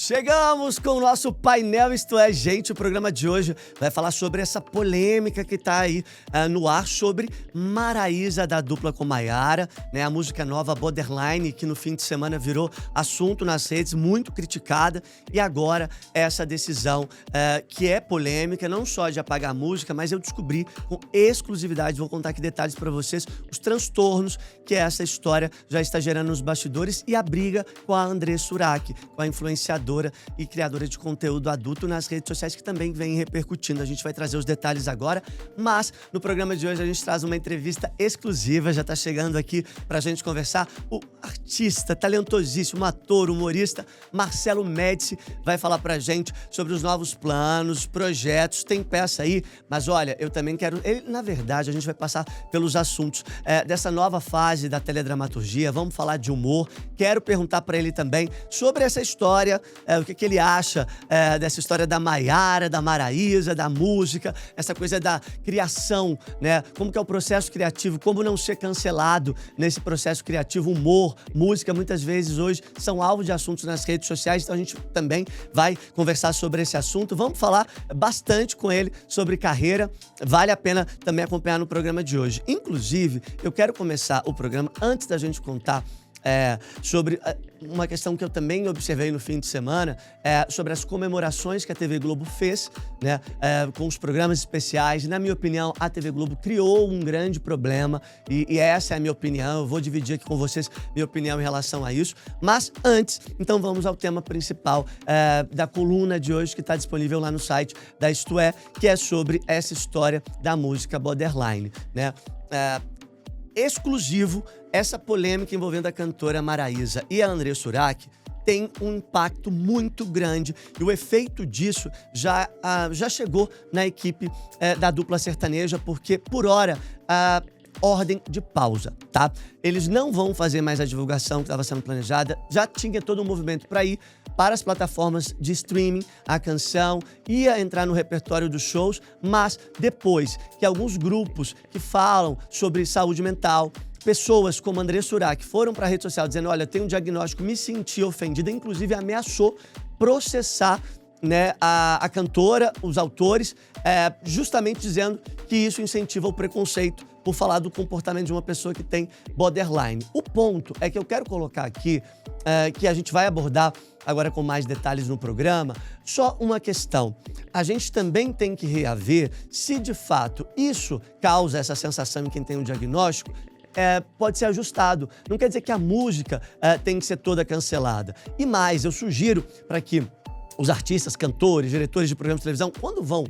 Chegamos com o nosso painel Isto É, gente. O programa de hoje vai falar sobre essa polêmica que tá aí no ar sobre Maraísa, da dupla com Maiara, né? A música nova Borderline, que no fim de semana virou assunto nas redes, muito criticada. E agora essa decisão que é polêmica, não só de apagar a música, mas eu descobri com exclusividade, vou contar aqui detalhes pra vocês, os transtornos que essa história já está gerando nos bastidores e a briga com a André Surak, com a influenciadora e criadora de conteúdo adulto nas redes sociais, que também vem repercutindo. A gente vai trazer os detalhes agora, mas no programa de hoje a gente traz uma entrevista exclusiva, já tá chegando aqui pra gente conversar. O artista, talentosíssimo, ator, humorista, Marcelo Médici, vai falar pra gente sobre os novos planos, projetos, tem peça aí, mas olha, eu também quero... na verdade, a gente vai passar pelos assuntos dessa nova fase da teledramaturgia, vamos falar de humor, quero perguntar pra ele também sobre essa história, o que ele acha dessa história da Maiara, da Maraísa, da música, essa coisa da criação, né? Como que é o processo criativo, como não ser cancelado nesse processo criativo, humor, música, muitas vezes hoje são alvo de assuntos nas redes sociais, então a gente também vai conversar sobre esse assunto. Vamos falar bastante com ele sobre carreira, vale a pena também acompanhar no programa de hoje. Inclusive, eu quero começar o programa antes da gente contar sobre uma questão que eu também observei no fim de semana, sobre as comemorações que a TV Globo fez, né, com os programas especiais. Na minha opinião, a TV Globo criou um grande problema e essa é a minha opinião. Eu vou dividir aqui com vocês minha opinião em relação a isso. Mas antes, então vamos ao tema principal da coluna de hoje, que está disponível lá no site da Isto É, que é sobre essa história da música Borderline, né? Exclusivo, essa polêmica envolvendo a cantora Maraísa e a André Surak tem um impacto muito grande e o efeito disso já chegou na equipe da dupla sertaneja, porque por hora ordem de pausa, tá? Eles não vão fazer mais a divulgação que estava sendo planejada, já tinha todo um movimento para ir para as plataformas de streaming, a canção ia entrar no repertório dos shows, mas depois que alguns grupos que falam sobre saúde mental, pessoas como André Surak foram para a rede social dizendo, olha, tem um diagnóstico, me senti ofendida, inclusive ameaçou processar, né, a cantora, os autores, justamente dizendo que isso incentiva o preconceito por falar do comportamento de uma pessoa que tem borderline. O ponto é que eu quero colocar aqui, que a gente vai abordar agora com mais detalhes no programa, só uma questão. A gente também tem que reaver se de fato isso causa essa sensação em quem tem um diagnóstico, pode ser ajustado. Não quer dizer que a música tem que ser toda cancelada. E mais, eu sugiro para que os artistas, cantores, diretores de programas de televisão, quando vão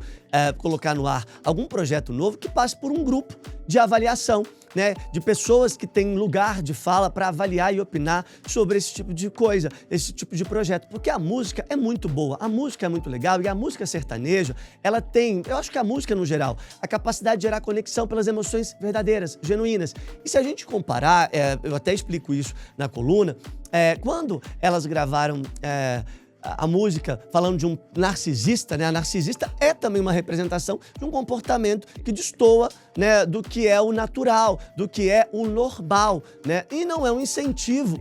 colocar no ar algum projeto novo, que passe por um grupo de avaliação, né, de pessoas que têm lugar de fala para avaliar e opinar sobre esse tipo de coisa, esse tipo de projeto. Porque a música é muito boa, a música é muito legal e a música sertaneja, ela tem, eu acho que a música no geral, a capacidade de gerar conexão pelas emoções verdadeiras, genuínas. E se a gente comparar, eu até explico isso na coluna, quando elas gravaram a música falando de um narcisista, né? A narcisista é também uma representação de um comportamento que destoa, né, do que é o natural, do que é o normal, né? E não é um incentivo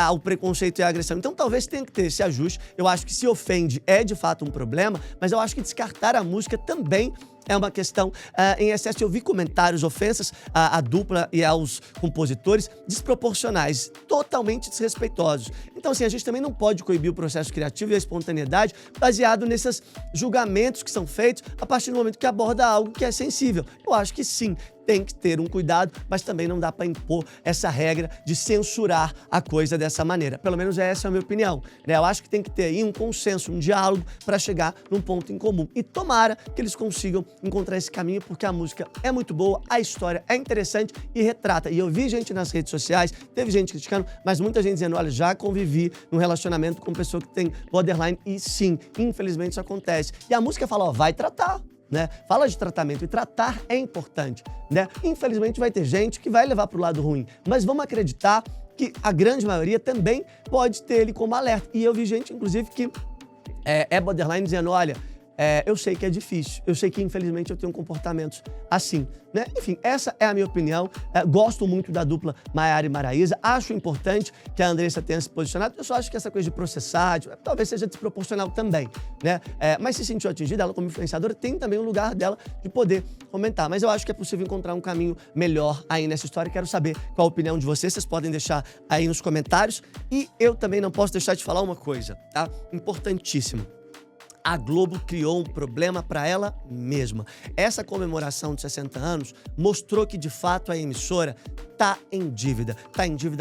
ao preconceito e à agressão. Então talvez tenha que ter esse ajuste. Eu acho que se ofende é de fato um problema, mas eu acho que descartar a música também é uma questão em excesso. Eu vi comentários, ofensas à dupla e aos compositores desproporcionais, totalmente desrespeitosos. Então, assim, a gente também não pode coibir o processo criativo e a espontaneidade baseado nesses julgamentos que são feitos a partir do momento que aborda algo que é sensível. Eu acho que sim, tem que ter um cuidado, mas também não dá para impor essa regra de censurar a coisa dessa maneira. Pelo menos essa é a minha opinião, né? Eu acho que tem que ter aí um consenso, um diálogo para chegar num ponto em comum. E tomara que eles consigam encontrar esse caminho, porque a música é muito boa, a história é interessante e retrata. E eu vi gente nas redes sociais, teve gente criticando, mas muita gente dizendo, olha, já convivi num relacionamento com pessoa que tem borderline e sim, infelizmente isso acontece. E a música fala, ó, vai tratar, né? Fala de tratamento e tratar é importante, né? Infelizmente vai ter gente que vai levar pro lado ruim, mas vamos acreditar que a grande maioria também pode ter ele como alerta. E eu vi gente, inclusive, que é borderline dizendo, olha, eu sei que é difícil. Eu sei que, infelizmente, eu tenho comportamentos assim, né? Enfim, essa é a minha opinião. Gosto muito da dupla Maiara e Maraísa. Acho importante que a Andressa tenha se posicionado. Eu só acho que essa coisa de processar, talvez seja desproporcional também, né? Mas se sentiu atingida, ela como influenciadora tem também um lugar dela de poder comentar. Mas eu acho que é possível encontrar um caminho melhor aí nessa história. Quero saber qual a opinião de vocês. Vocês podem deixar aí nos comentários. E eu também não posso deixar de falar uma coisa, tá? Importantíssimo. A Globo criou um problema para ela mesma. Essa comemoração de 60 anos mostrou que, de fato, a emissora está em dívida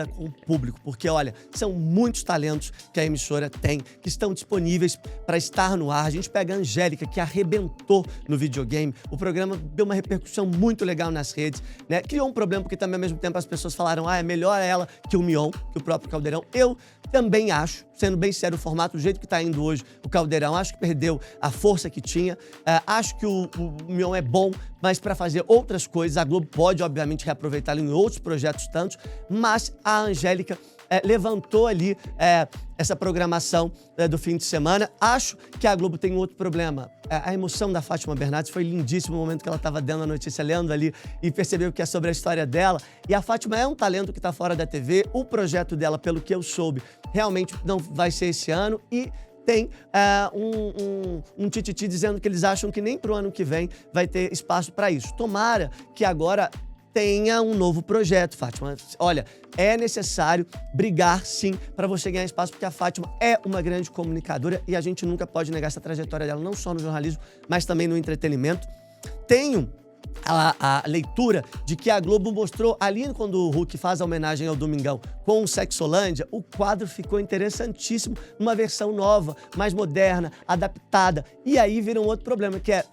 com o público, porque, olha, são muitos talentos que a emissora tem, que estão disponíveis para estar no ar. A gente pega a Angélica, que arrebentou no videogame, o programa deu uma repercussão muito legal nas redes, né? Criou um problema, porque também, ao mesmo tempo, as pessoas falaram, é melhor ela que o Mion, que o próprio Caldeirão. Eu também acho, sendo bem sério, o formato, do jeito que está indo hoje, o Caldeirão, acho que perdeu a força que tinha. Acho que o Mion é bom, mas para fazer outras coisas, a Globo pode, obviamente, reaproveitá-lo em outros projetos tantos, mas a Angélica levantou ali essa programação do fim de semana. Acho que a Globo tem um outro problema. A emoção da Fátima Bernardes foi lindíssimo o momento que ela estava dando a notícia, lendo ali, e percebeu que é sobre a história dela. E a Fátima é um talento que está fora da TV. O projeto dela, pelo que eu soube, realmente não vai ser esse ano. E tem um tititi dizendo que eles acham que nem pro ano que vem vai ter espaço para isso. Tomara que agora tenha um novo projeto, Fátima. Olha, é necessário brigar, sim, para você ganhar espaço, porque a Fátima é uma grande comunicadora e a gente nunca pode negar essa trajetória dela, não só no jornalismo, mas também no entretenimento. Tenho a leitura de que a Globo mostrou ali, quando o Hulk faz a homenagem ao Domingão com o Sexolândia, o quadro ficou interessantíssimo, numa versão nova, mais moderna, adaptada. E aí vira um outro problema, que é,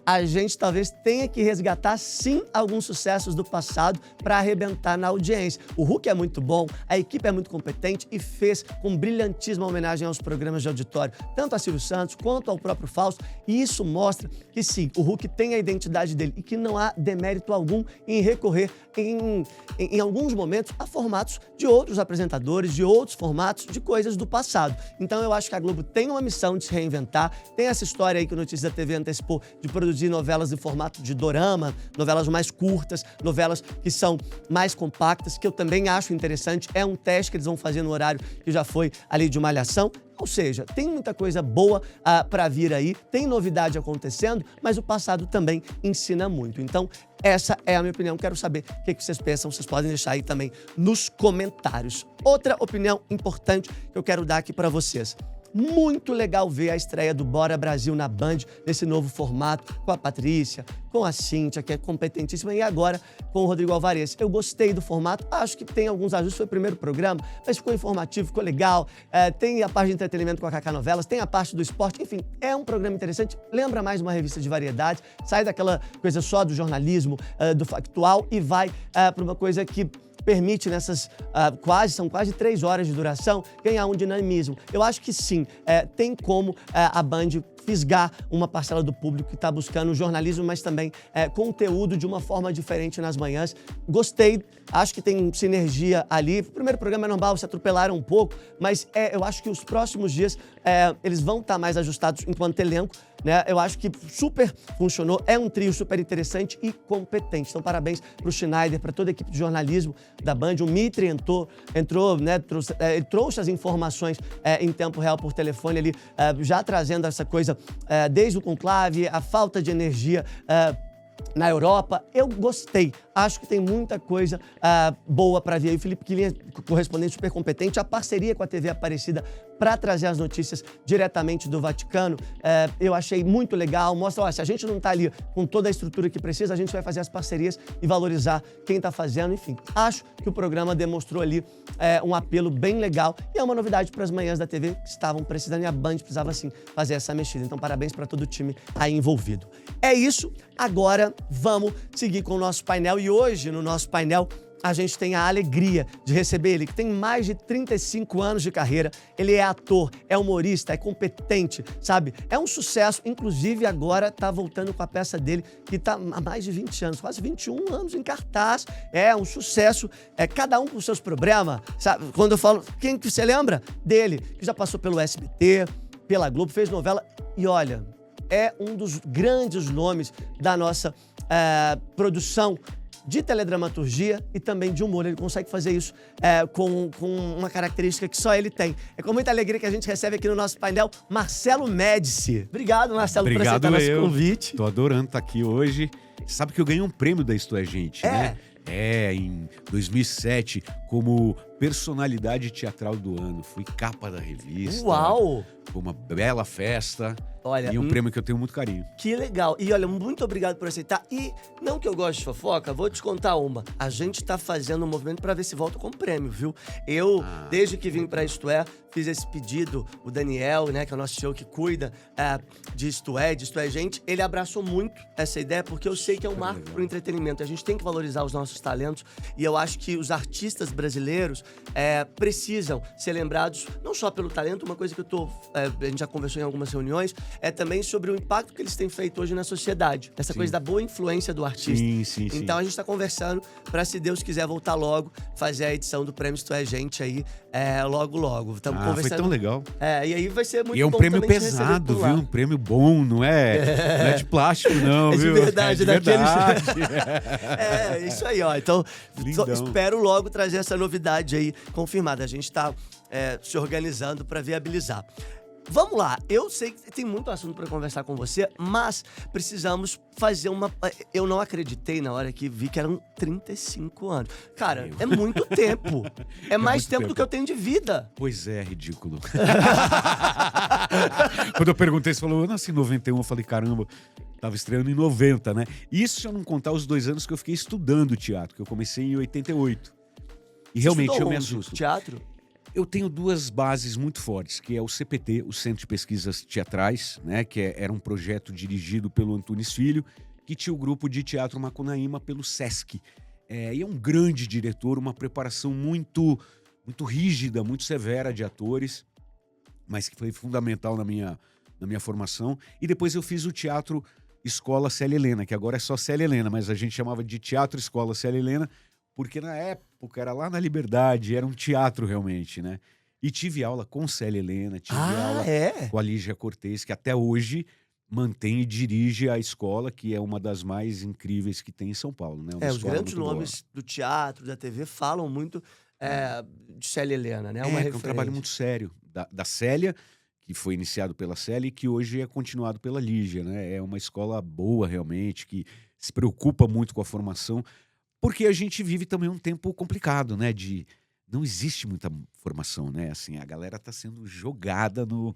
a gente talvez tenha que resgatar, sim, alguns sucessos do passado para arrebentar na audiência. O Hulk é muito bom, a equipe é muito competente e fez com brilhantismo a homenagem aos programas de auditório, tanto a Silvio Santos quanto ao próprio Fausto, e isso mostra que, sim, o Hulk tem a identidade dele e que não há demérito algum em recorrer, em alguns momentos, a formatos de outros apresentadores, de outros formatos, de coisas do passado. Então, eu acho que a Globo tem uma missão de se reinventar, tem essa história aí que o Notícias da TV antecipou, de produzir novelas em formato de dorama, novelas mais curtas, novelas que são mais compactas, que eu também acho interessante. É um teste que eles vão fazer no horário que já foi ali de Malhação. Ou seja, tem muita coisa boa para vir aí, tem novidade acontecendo, mas o passado também ensina muito. Então, essa é a minha opinião. Quero saber o que vocês pensam. Vocês podem deixar aí também nos comentários. Outra opinião importante que eu quero dar aqui para vocês. Muito legal ver a estreia do Bora Brasil na Band, nesse novo formato, com a Patrícia, com a Cíntia, que é competentíssima, e agora com o Rodrigo Alvarez. Eu gostei do formato, acho que tem alguns ajustes, foi o primeiro programa, mas ficou informativo, ficou legal. Tem a parte de entretenimento com a Cacá Novelas, tem a parte do esporte, enfim, é um programa interessante, lembra mais uma revista de variedades, sai daquela coisa só do jornalismo, do factual, e vai para uma coisa que permite nessas são quase 3 horas de duração, ganhar um dinamismo. Eu acho que sim, tem como a Band fisgar uma parcela do público que está buscando jornalismo, mas também conteúdo de uma forma diferente nas manhãs. Gostei, acho que tem sinergia ali. O primeiro programa é normal, se atropelaram um pouco, mas eu acho que os próximos dias eles vão estar mais ajustados enquanto elenco, né? Eu acho que super funcionou, é um trio super interessante e competente. Então, parabéns para o Schneider, para toda a equipe de jornalismo da Band. O Mitre entrou, né, trouxe as informações em tempo real por telefone ali, já trazendo essa coisa desde o conclave, a falta de energia na Europa. Eu gostei. Acho que tem muita coisa boa para vir aí. O Felipe Quilinha, correspondente super competente, a parceria com a TV Aparecida para trazer as notícias diretamente do Vaticano, eu achei muito legal. Mostra, se a gente não está ali com toda a estrutura que precisa, a gente vai fazer as parcerias e valorizar quem está fazendo. Enfim, acho que o programa demonstrou ali um apelo bem legal e é uma novidade para as manhãs da TV que estavam precisando, e a Band precisava, sim, fazer essa mexida. Então, parabéns para todo o time aí envolvido. É isso. Agora, vamos seguir com o nosso painel. E hoje, no nosso painel, a gente tem a alegria de receber ele, que tem mais de 35 anos de carreira. Ele é ator, é humorista, é competente, sabe? É um sucesso. Inclusive, agora tá voltando com a peça dele, que tá há mais de 20 anos, quase 21 anos em cartaz. É um sucesso. Cada um com os seus problemas, sabe? Quando eu falo, quem que você lembra? Dele, que já passou pelo SBT, pela Globo, fez novela. E olha, é um dos grandes nomes da nossa produção de teledramaturgia e também de humor. Ele consegue fazer isso com uma característica que só ele tem. É com muita alegria que a gente recebe aqui no nosso painel Marcelo Médici. Obrigado, Marcelo, por aceitar nosso convite. Tô adorando estar aqui hoje. Sabe que eu ganhei um prêmio da Isto é Gente, né? Em 2007, como personalidade teatral do ano. Fui capa da revista. Uau! Foi uma bela festa. Olha, e um prêmio que eu tenho muito carinho. Que legal. E olha, muito obrigado por aceitar. E não que eu goste de fofoca, vou te contar uma. A gente tá fazendo um movimento pra ver se volta com prêmio, viu? Eu, desde que vim pra Isto É, fiz esse pedido. O Daniel, né, que é o nosso CEO que cuida de Isto É Gente, ele abraçou muito essa ideia porque eu sei que é um marco pro entretenimento. A gente tem que valorizar os nossos talentos e eu acho que os artistas brasileiros precisam ser lembrados não só pelo talento, uma coisa que a gente já conversou em algumas reuniões, é também sobre o impacto que eles têm feito hoje na sociedade. Essa coisa da boa influência do artista. Sim. Então a gente tá conversando pra, se Deus quiser, voltar logo, fazer a edição do Prêmio Isto É Gente aí, logo. Estamos conversando. Foi tão legal. E aí vai ser muito bom. E é um prêmio pesado, viu? Um prêmio bom, não é de plástico, não, viu? É de verdade. Isso aí, ó. Então, espero logo trazer essa novidade aí confirmada. A gente tá se organizando pra viabilizar. Vamos lá, eu sei que tem muito assunto pra conversar com você, mas precisamos fazer uma... Eu não acreditei na hora que vi que eram 35 anos. Cara, é muito tempo. É mais tempo do que eu tenho de vida. Pois é, ridículo. Quando eu perguntei, você falou, eu nasci em 91, eu falei, caramba, tava estreando em 90, né? Isso se eu não contar os 2 anos que eu fiquei estudando teatro, que eu comecei em 88. E realmente eu me assusto. Teatro? Eu tenho 2 bases muito fortes, que é o CPT, o Centro de Pesquisas Teatrais, né, que era um projeto dirigido pelo Antunes Filho, que tinha o grupo de Teatro Macunaíma pelo SESC. E é um grande diretor, uma preparação muito rígida, muito severa de atores, mas que foi fundamental na minha formação. E depois eu fiz o Teatro Escola Célia Helena, que agora é só Célia Helena, mas a gente chamava de Teatro Escola Célia Helena, porque na época era lá na Liberdade, era um teatro realmente, né? E tive aula com Célia Helena, tive aula com a Lígia Cortez, que até hoje mantém e dirige a escola, que é uma das mais incríveis que tem em São Paulo, né? Os grandes nomes do teatro, da TV, falam muito de Célia Helena, né? É um trabalho muito sério da Célia, que foi iniciado pela Célia e que hoje é continuado pela Lígia, né? É uma escola boa realmente, que se preocupa muito com a formação. Porque a gente vive também um tempo complicado, né? Não existe muita formação, né? Assim, a galera tá sendo jogada no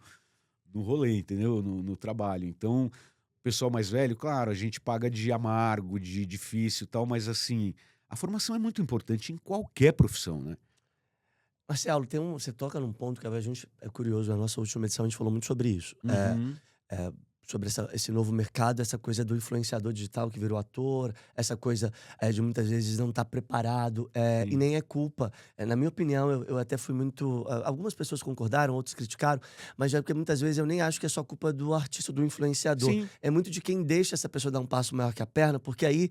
rolê, entendeu? No trabalho. Então, o pessoal mais velho, claro, a gente paga de amargo, de difícil e tal, mas assim, a formação é muito importante em qualquer profissão, né? Marcelo, você toca num ponto que a gente é curioso. Na nossa última edição a gente falou muito sobre isso. Sobre esse novo mercado, essa coisa do influenciador digital que virou ator, essa coisa de muitas vezes não estar preparado, e nem é culpa. Na minha opinião, eu até fui muito... algumas pessoas concordaram, outros criticaram, mas porque muitas vezes eu nem acho que é só culpa do artista, do influenciador. Sim. É muito de quem deixa essa pessoa dar um passo maior que a perna, porque aí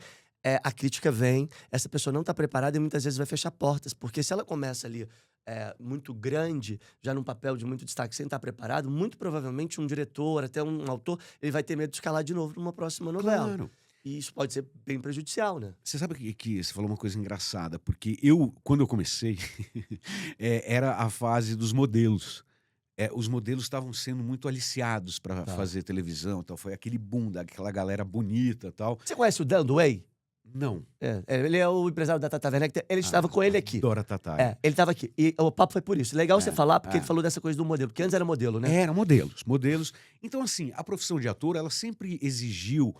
a crítica vem, essa pessoa não está preparada e muitas vezes vai fechar portas, porque se ela começa ali muito grande, já num papel de muito destaque, sem estar preparado, muito provavelmente um diretor, até um autor, ele vai ter medo de escalar de novo numa próxima novela. Claro. E isso pode ser bem prejudicial, né? Você sabe que você falou uma coisa engraçada, porque quando eu comecei, era a fase dos modelos. Os modelos estavam sendo muito aliciados para fazer televisão, tal. Foi aquele boom daquela galera bonita e tal. Você conhece o Dan do Way? Não. Ele é o empresário da Tata Werneck. Ele estava com ele aqui. Adoro a Tata. Ele estava aqui. E o papo foi por isso. Legal você falar, porque ele falou dessa coisa do modelo. Porque antes era modelo, né? Era modelos. Então, assim, a profissão de ator, ela sempre exigiu,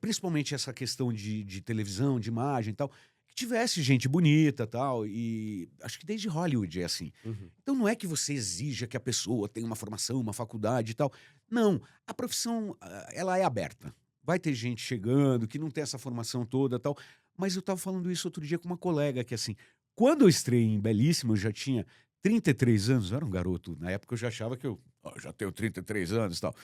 principalmente essa questão de televisão, de imagem e tal, que tivesse gente bonita e tal. E acho que desde Hollywood é assim. Então, não é que você exija que a pessoa tenha uma formação, uma faculdade e tal. Não. A profissão, ela é aberta. Vai ter gente chegando que não tem essa formação toda e tal. Mas eu estava falando isso outro dia com uma colega que, assim, quando eu estreiei em Belíssima, eu já tinha 33 anos. Eu era um garoto. Na época eu já achava que eu já tenho 33 anos e tal.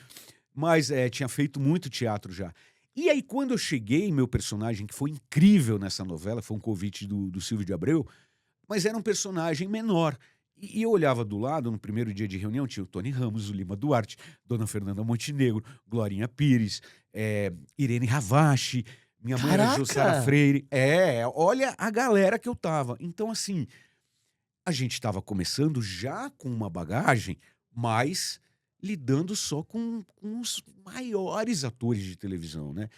Mas tinha feito muito teatro já. E aí, quando eu cheguei, meu personagem, que foi incrível nessa novela, foi um convite do Silvio de Abreu, mas era um personagem menor. E eu olhava do lado, no primeiro dia de reunião, tinha o Tony Ramos, o Lima Duarte, Dona Fernanda Montenegro, Glorinha Pires, Irene Ravache, minha mãe era Jussara Caraca! Freire. Olha a galera que eu tava. Então, assim, a gente estava começando já com uma bagagem, mas lidando só com os maiores atores de televisão, né?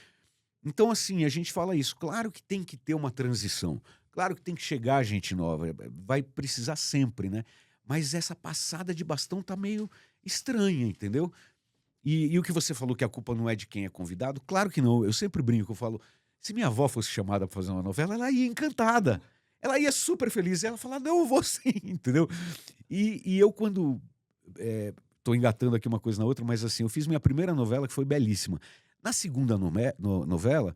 Então, assim, a gente fala isso. Claro que tem que ter uma transição. Claro que tem que chegar gente nova. Vai precisar sempre, né? Mas essa passada de bastão tá meio estranha, entendeu? E o que você falou que a culpa não é de quem é convidado? Claro que não. Eu sempre brinco, eu falo, se minha avó fosse chamada para fazer uma novela, ela ia encantada. Ela ia super feliz. Ela fala, não, eu vou sim, entendeu? E eu quando... tô engatando aqui uma coisa na outra, mas assim, eu fiz minha primeira novela que foi belíssima. Na segunda novela,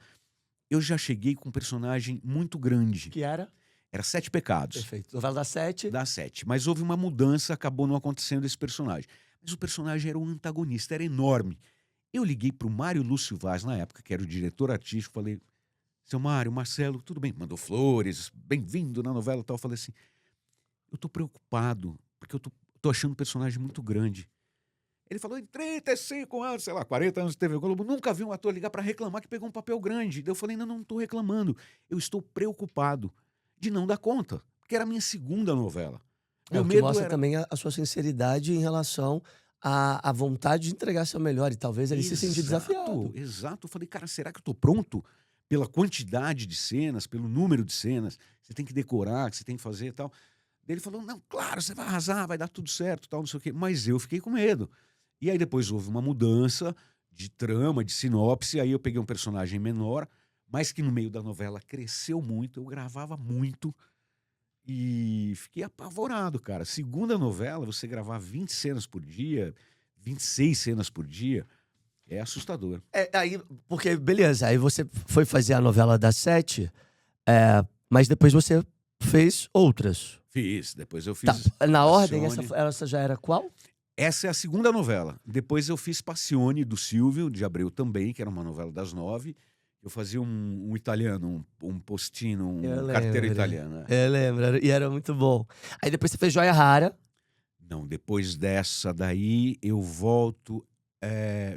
eu já cheguei com um personagem muito grande. Que era? Era Sete Pecados. Perfeito. Novela das 7. Das 7. Mas houve uma mudança, acabou não acontecendo esse personagem. Mas o personagem era um antagonista, era enorme. Eu liguei pro Mário Lúcio Vaz, na época, que era o diretor artístico, falei, seu Mário, Marcelo, tudo bem? Mandou flores, bem-vindo na novela e tal. Eu falei assim, eu tô preocupado, porque eu tô achando o personagem muito grande. Ele falou, em 35 anos, sei lá, 40 anos de TV Globo, nunca vi um ator ligar para reclamar que pegou um papel grande. Daí eu falei, não estou reclamando. Eu estou preocupado de não dar conta, porque era a minha segunda novela. É, Meu o que medo mostra era... também a sua sinceridade em relação à vontade de entregar seu melhor e talvez ele se sentir desafiado. Exato. Eu falei, cara, será que eu estou pronto? Pela quantidade de cenas, pelo número de cenas, você tem que decorar, que você tem que fazer e tal. Daí ele falou, não, claro, você vai arrasar, vai dar tudo certo, tal, não sei o quê. Mas eu fiquei com medo. E aí depois houve uma mudança de trama, de sinopse, aí eu peguei um personagem menor, mas que no meio da novela cresceu muito, eu gravava muito e fiquei apavorado, cara. Segunda novela, você gravar 20 cenas por dia, 26 cenas por dia, é assustador. Aí, porque, beleza, aí você foi fazer a novela das 7, mas depois você fez outras. Fiz, depois eu fiz... Tá, na ordem, Passione. essa já era qual? Essa é a segunda novela. Depois eu fiz Passione, do Silvio, de Abreu também, que era uma novela das 9. Eu fazia um italiano, um postino, um carteiro italiano. né? Eu lembro, e era muito bom. Aí depois você fez Joia Rara. Não, depois dessa daí eu volto...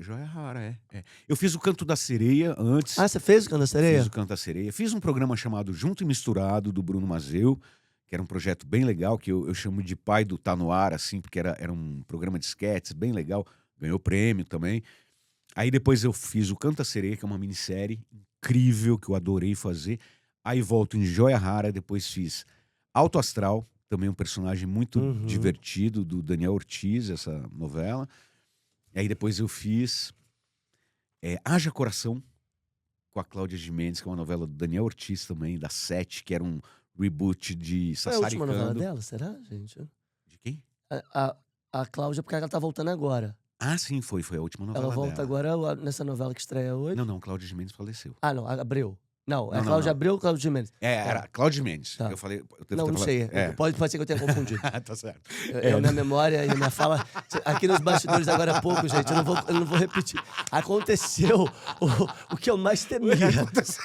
Joia Rara, Eu fiz o Canto da Sereia antes. Ah, você fez o Canto da Sereia? Fiz o Canto da Sereia. Fiz um programa chamado Junto e Misturado, do Bruno Mazeu, que era um projeto bem legal, que eu chamo de pai do Tá No Ar, assim, porque era um programa de sketches bem legal, ganhou prêmio também. Aí depois eu fiz o Canto da Sereia, que é uma minissérie incrível, que eu adorei fazer. Aí volto em Joia Rara, depois fiz Alto Astral, também um personagem muito divertido, do Daniel Ortiz, essa novela. E aí depois eu fiz Haja Coração, com a Cláudia Gimenez, que é uma novela do Daniel Ortiz também, da 7, que era um reboot de Foi a última novela Sassaricando. dela, será, gente? De quem? A Cláudia, porque ela tá voltando agora. Ah, sim, foi a última novela Ela volta dela. agora nessa novela que estreia hoje. Não, Cláudia Gimenez faleceu. Ah, não, Abreu. Não, é Não, Cláudia não. Abreu ou Cláudia Gimenez? Era Cláudia Gimenez. Tá. Eu falei... Não sei. Pode ser que eu tenha confundido. Tá certo. Minha memória e minha fala. Aqui nos bastidores agora há pouco, gente. Eu não vou repetir. Aconteceu o que eu mais temia.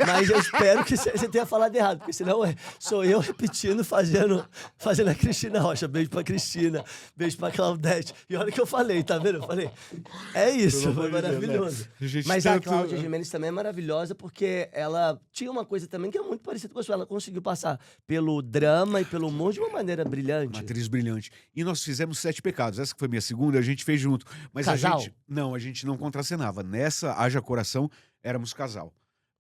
Mas eu espero que você tenha falado errado, porque senão sou eu repetindo, fazendo a Cristina Rocha. Beijo pra Cristina, beijo pra Claudete. E olha o que eu falei, tá vendo? Eu falei, é isso, foi maravilhoso. Mas a Cláudia Gimenez também é maravilhosa porque ela tinha uma coisa também que é muito parecida com a sua. Ela conseguiu passar pelo drama e pelo humor de uma maneira brilhante. Uma atriz brilhante. E nós fizemos Sete Pecados. Essa que foi minha segunda, a gente fez junto. Mas Casal? a gente não contracenava. Nessa Haja Coração, éramos casal.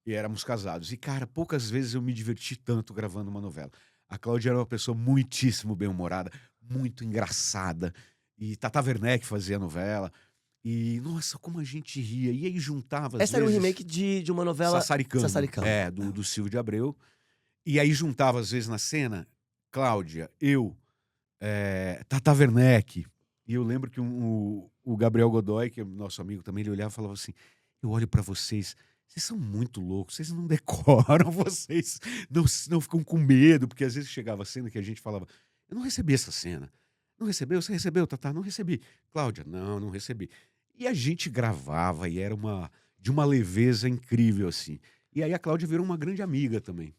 E éramos casados. E, cara, poucas vezes eu me diverti tanto gravando uma novela. A Cláudia era uma pessoa muitíssimo bem-humorada, muito engraçada. E Tata Werneck fazia a novela. E, nossa, como a gente ria. E aí juntava, às Essa era um vezes... remake de uma novela... Sassaricando. Sassaricando. Do Silvio de Abreu. E aí juntava, às vezes, na cena, Cláudia, eu, Tata Werneck. E eu lembro que o Gabriel Godoy, que é nosso amigo também, ele olhava e falava assim, eu olho pra vocês são muito loucos, vocês não decoram, vocês não ficam com medo, porque às vezes chegava a cena que a gente falava, eu não recebi essa cena. Não recebeu? Você recebeu, Tata? Não recebi. Cláudia, não recebi. E a gente gravava e era de uma leveza incrível, assim. E aí a Cláudia virou uma grande amiga também.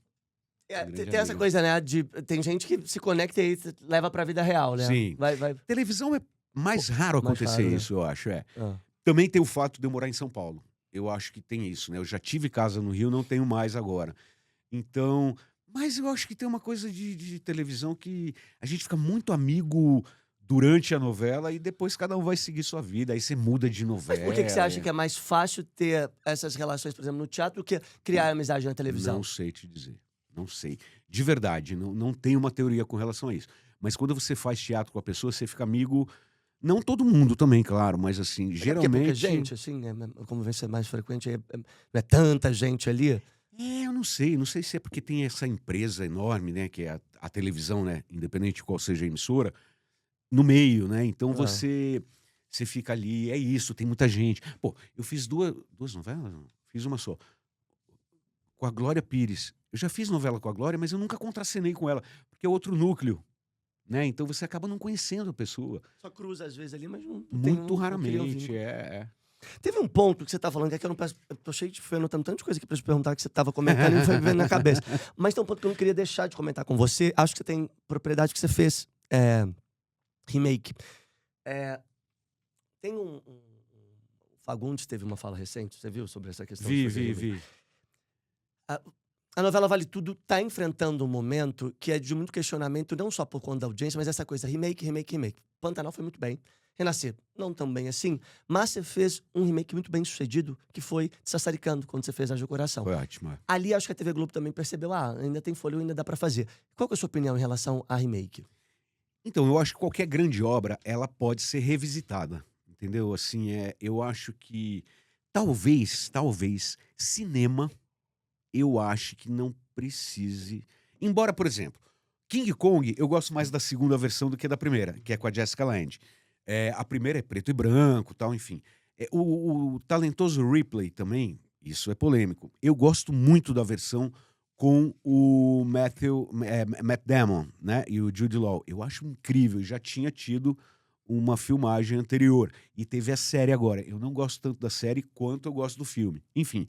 É, Um grande tem essa amigo. coisa, né? Tem gente que se conecta e leva pra vida real, né? Sim. Vai. Televisão é mais raro Mais acontecer raro, né? isso, eu acho, é. Ah. Também tem o fato de eu morar em São Paulo. Eu acho que tem isso, né, eu já tive casa no Rio, não tenho mais agora. Então mas eu acho que tem uma coisa de televisão que a gente fica muito amigo durante a novela e depois cada um vai seguir sua vida, aí você muda de Mas por que você novela, acha que é mais fácil ter essas relações, por exemplo, no teatro, do que criar amizade na Não televisão? sei te dizer, não sei. De verdade, não tenho uma teoria com relação a isso. Mas quando você faz teatro com a pessoa, você fica amigo não todo mundo também, claro, mas assim, Mas é porque é pouca geralmente gente, assim, a convivência é mais frequente, não é tanta gente ali? eu não sei se é porque tem essa empresa enorme, né, que é a televisão, né, independente de qual seja a emissora, no meio, né, então Hã. você fica ali, é isso, tem muita gente. Pô, eu fiz 2 novelas? Não, fiz uma só, com a Glória Pires. Eu já fiz novela com a Glória, mas eu nunca contracenei com ela, porque é outro núcleo, né, então você acaba não conhecendo a pessoa. Só cruza às vezes ali, mas Muito não cria o raramente, vínculo. é. Teve um ponto que você tá falando, que é que eu não peço, eu tô cheio de fui anotando tanta coisa aqui pra te perguntar que você tava comentando e foi me vendo na cabeça. Mas tem um ponto que eu não queria deixar de comentar com você, acho que você tem propriedade que você fez, remake. Eh, tem o Fagundes teve uma fala recente, você viu sobre essa questão de Vi, fazer vi, remake? vi. A a novela Vale Tudo tá enfrentando um momento que é de muito questionamento, não só por conta da audiência, mas essa coisa remake, remake, remake. Pantanal foi muito bem, Renascer não tão bem assim, mas você fez um remake muito bem sucedido, que foi Sassaricando, quando você fez Haja Coração. Foi ótimo, é. Ali acho que a TV Globo também percebeu, ainda tem fôlego, ainda dá pra fazer. Qual que é a sua opinião em relação a remake? Então, eu acho que qualquer grande obra, ela pode ser revisitada, entendeu? Assim, eu acho que talvez, cinema, eu acho que não precise embora, por exemplo, King Kong, eu gosto mais da segunda versão do que da primeira, que é com a Jessica Lange. A primeira é preto e branco, tal, enfim. O talentoso Ripley também, isso é polêmico. Eu gosto muito da versão com o Matt Damon, né, e o Jude Law. Eu acho incrível, já tinha tido uma filmagem anterior e teve a série agora. Eu não gosto tanto da série quanto eu gosto do filme. Enfim,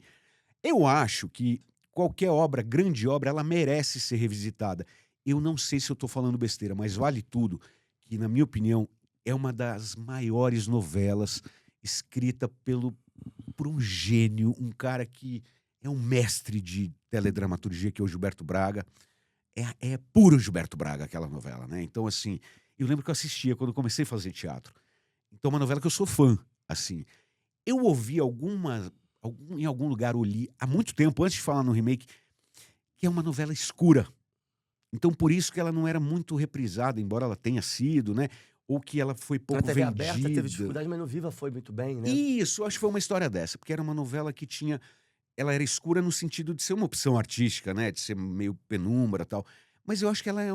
eu acho que qualquer obra, grande obra, ela merece ser revisitada. Eu não sei se eu estou falando besteira, mas Vale Tudo, que na minha opinião é uma das maiores novelas escrita por um gênio, um cara que é um mestre de teledramaturgia, que é o Gilberto Braga. É puro Gilberto Braga aquela novela, né? Então, assim, eu lembro que eu assistia quando eu comecei a fazer teatro. Então, é uma novela que eu sou fã, assim. Eu ouvi em algum lugar, eu li há muito tempo, antes de falar no remake, que é uma novela escura. Então, por isso que ela não era muito reprisada, embora ela tenha sido, né? Ou que ela foi Na pouco TV aberta teve vendida. dificuldade, mas no Viva foi muito bem, né? Isso, acho que foi uma história dessa, porque era uma novela que tinha. Ela era escura no sentido de ser uma opção artística, né? De ser meio penumbra e tal. Mas eu acho que ela é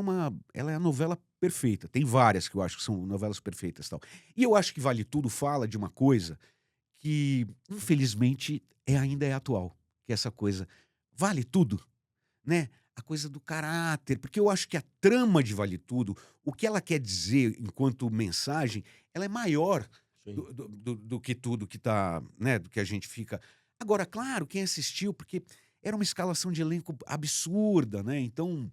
a novela perfeita. Tem várias que eu acho que são novelas perfeitas e tal. E eu acho que Vale Tudo fala de uma coisa que, infelizmente, ainda é atual, que é essa coisa, vale tudo, né, a coisa do caráter, porque eu acho que a trama de Vale Tudo, o que ela quer dizer enquanto mensagem, ela é maior Sim. do que tudo que tá, né, do que a gente fica agora, claro, quem assistiu, porque era uma escalação de elenco absurda, né, então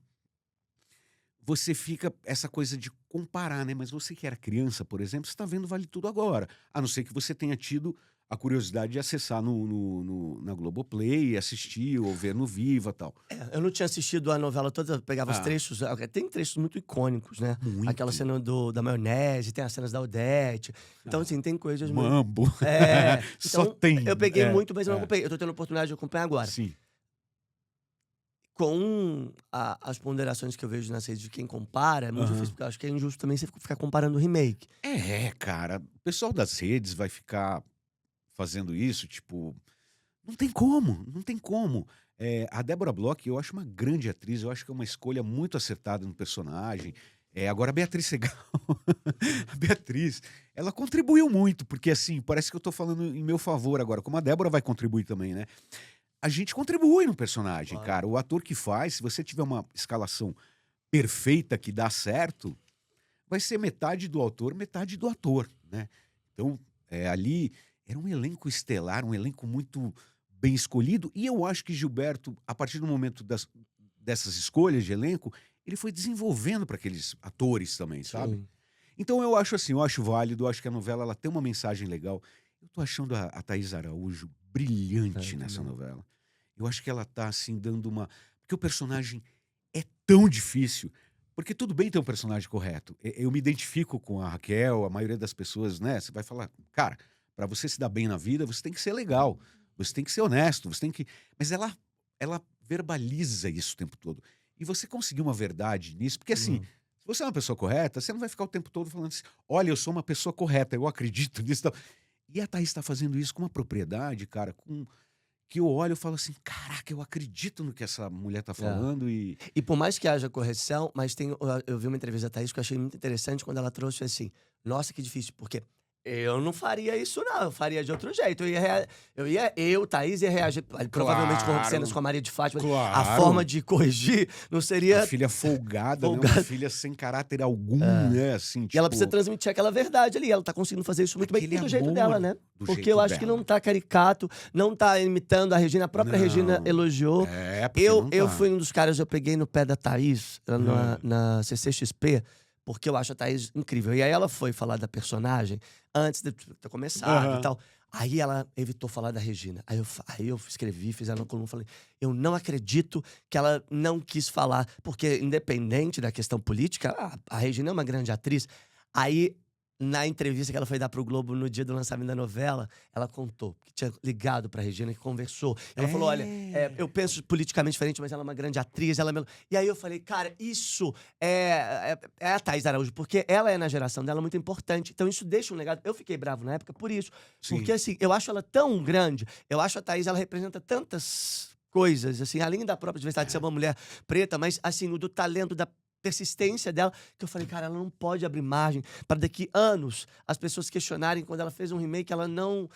você fica essa coisa de comparar, né, mas você que era criança, por exemplo, você está vendo Vale Tudo agora, a não ser que você tenha tido a curiosidade de acessar na Globoplay, e assistir ou ver no Viva, tal. Eu não tinha assistido a novela toda, eu pegava os Ah, trechos, tem trechos muito icônicos, né? Aquela muito. cena da maionese, tem as cenas da Odete. Então, Ah, assim, tem coisas muito. Mambo. Só Então, tem, eu peguei muito, mas eu não é, acompanhei. Eu tô tendo a oportunidade de acompanhar agora. sim. Com as ponderações que eu vejo nas redes de quem compara, é muito Aham. difícil, porque eu acho que é injusto também você ficar comparando o remake. Cara, o pessoal das redes vai ficar fazendo isso, tipo, não tem como, não tem como. A Débora Bloch, eu acho uma grande atriz, eu acho que é uma escolha muito acertada no personagem. Agora a Beatriz Segal, a Beatriz, ela contribuiu muito, porque assim, parece que eu tô falando em meu favor agora, como a Débora vai contribuir também, né? A gente contribui no personagem, Claro. cara. O ator que faz, se você tiver uma escalação perfeita que dá certo, vai ser metade do autor, metade do ator, né? Então, ali era um elenco estelar, um elenco muito bem escolhido, e eu acho que Gilberto, a partir do momento dessas escolhas de elenco, ele foi desenvolvendo para aqueles atores também, sabe? Sim. Então eu acho assim, eu acho válido, eu acho que a novela ela tem uma mensagem legal. Eu tô achando a Thaís Araújo brilhante Eu nessa também. novela. Eu acho que ela tá assim dando uma. Porque o personagem é tão difícil. Porque tudo bem ter um personagem correto. Eu me identifico com a Raquel, a maioria das pessoas, né? Você vai falar, cara, para você se dar bem na vida, você tem que ser legal, você tem que ser honesto, você tem que. Mas ela verbaliza isso o tempo todo. E você conseguir uma verdade nisso, porque assim, Hum. se você é uma pessoa correta, você não vai ficar o tempo todo falando assim, olha, eu sou uma pessoa correta, eu acredito nisso. Tal. E a Thaís está fazendo isso com uma propriedade, cara, que eu olho e falo assim, caraca, eu acredito no que essa mulher tá É. falando e. E por mais que haja correção, mas eu vi uma entrevista da Thaís que eu achei muito interessante quando ela trouxe assim: nossa, que difícil, porque eu não faria isso, não, eu faria de outro jeito. Thaís, ia reagir, provavelmente com cenas com Claro, a Maria de Fátima. A forma claro. de corrigir não A seria filha folgada, né? Uma folgada. filha sem caráter algum, É. né? Assim, E ela precisa tipo, transmitir aquela verdade ali. Ela tá conseguindo fazer isso muito bem. aquele E do jeito dela, amor né? do Porque eu jeito acho que não dela. tá caricato, não tá imitando a Regina. A própria Regina Não. elogiou. É, porque não Eu tá. fui um dos caras, eu peguei no pé da Thaís na CCXP, porque eu acho a Thaís incrível. E aí ela foi falar da personagem antes de ter começado e Aham. tal. Aí ela evitou falar da Regina. Aí eu escrevi, fiz ela na coluna, falei, eu não acredito que ela não quis falar, porque independente da questão política, a Regina é uma grande atriz. Aí, na entrevista que ela foi dar pro Globo no dia do lançamento da novela, ela contou que tinha ligado pra Regina, que conversou. Ela falou, olha, É. eu penso politicamente diferente, mas ela é uma grande atriz. E aí eu falei, cara, isso é a Thaís Araújo, porque ela é na geração dela muito importante. Então isso deixa um legado. Eu fiquei bravo na época por isso. Porque Sim. assim, eu acho ela tão grande, eu acho a Thaís, ela representa tantas coisas, assim, além da própria diversidade de ser uma mulher preta, mas assim, o do talento, da persistência dela, que eu falei, cara, ela não pode abrir margem para daqui anos as pessoas questionarem quando ela fez um remake, ela não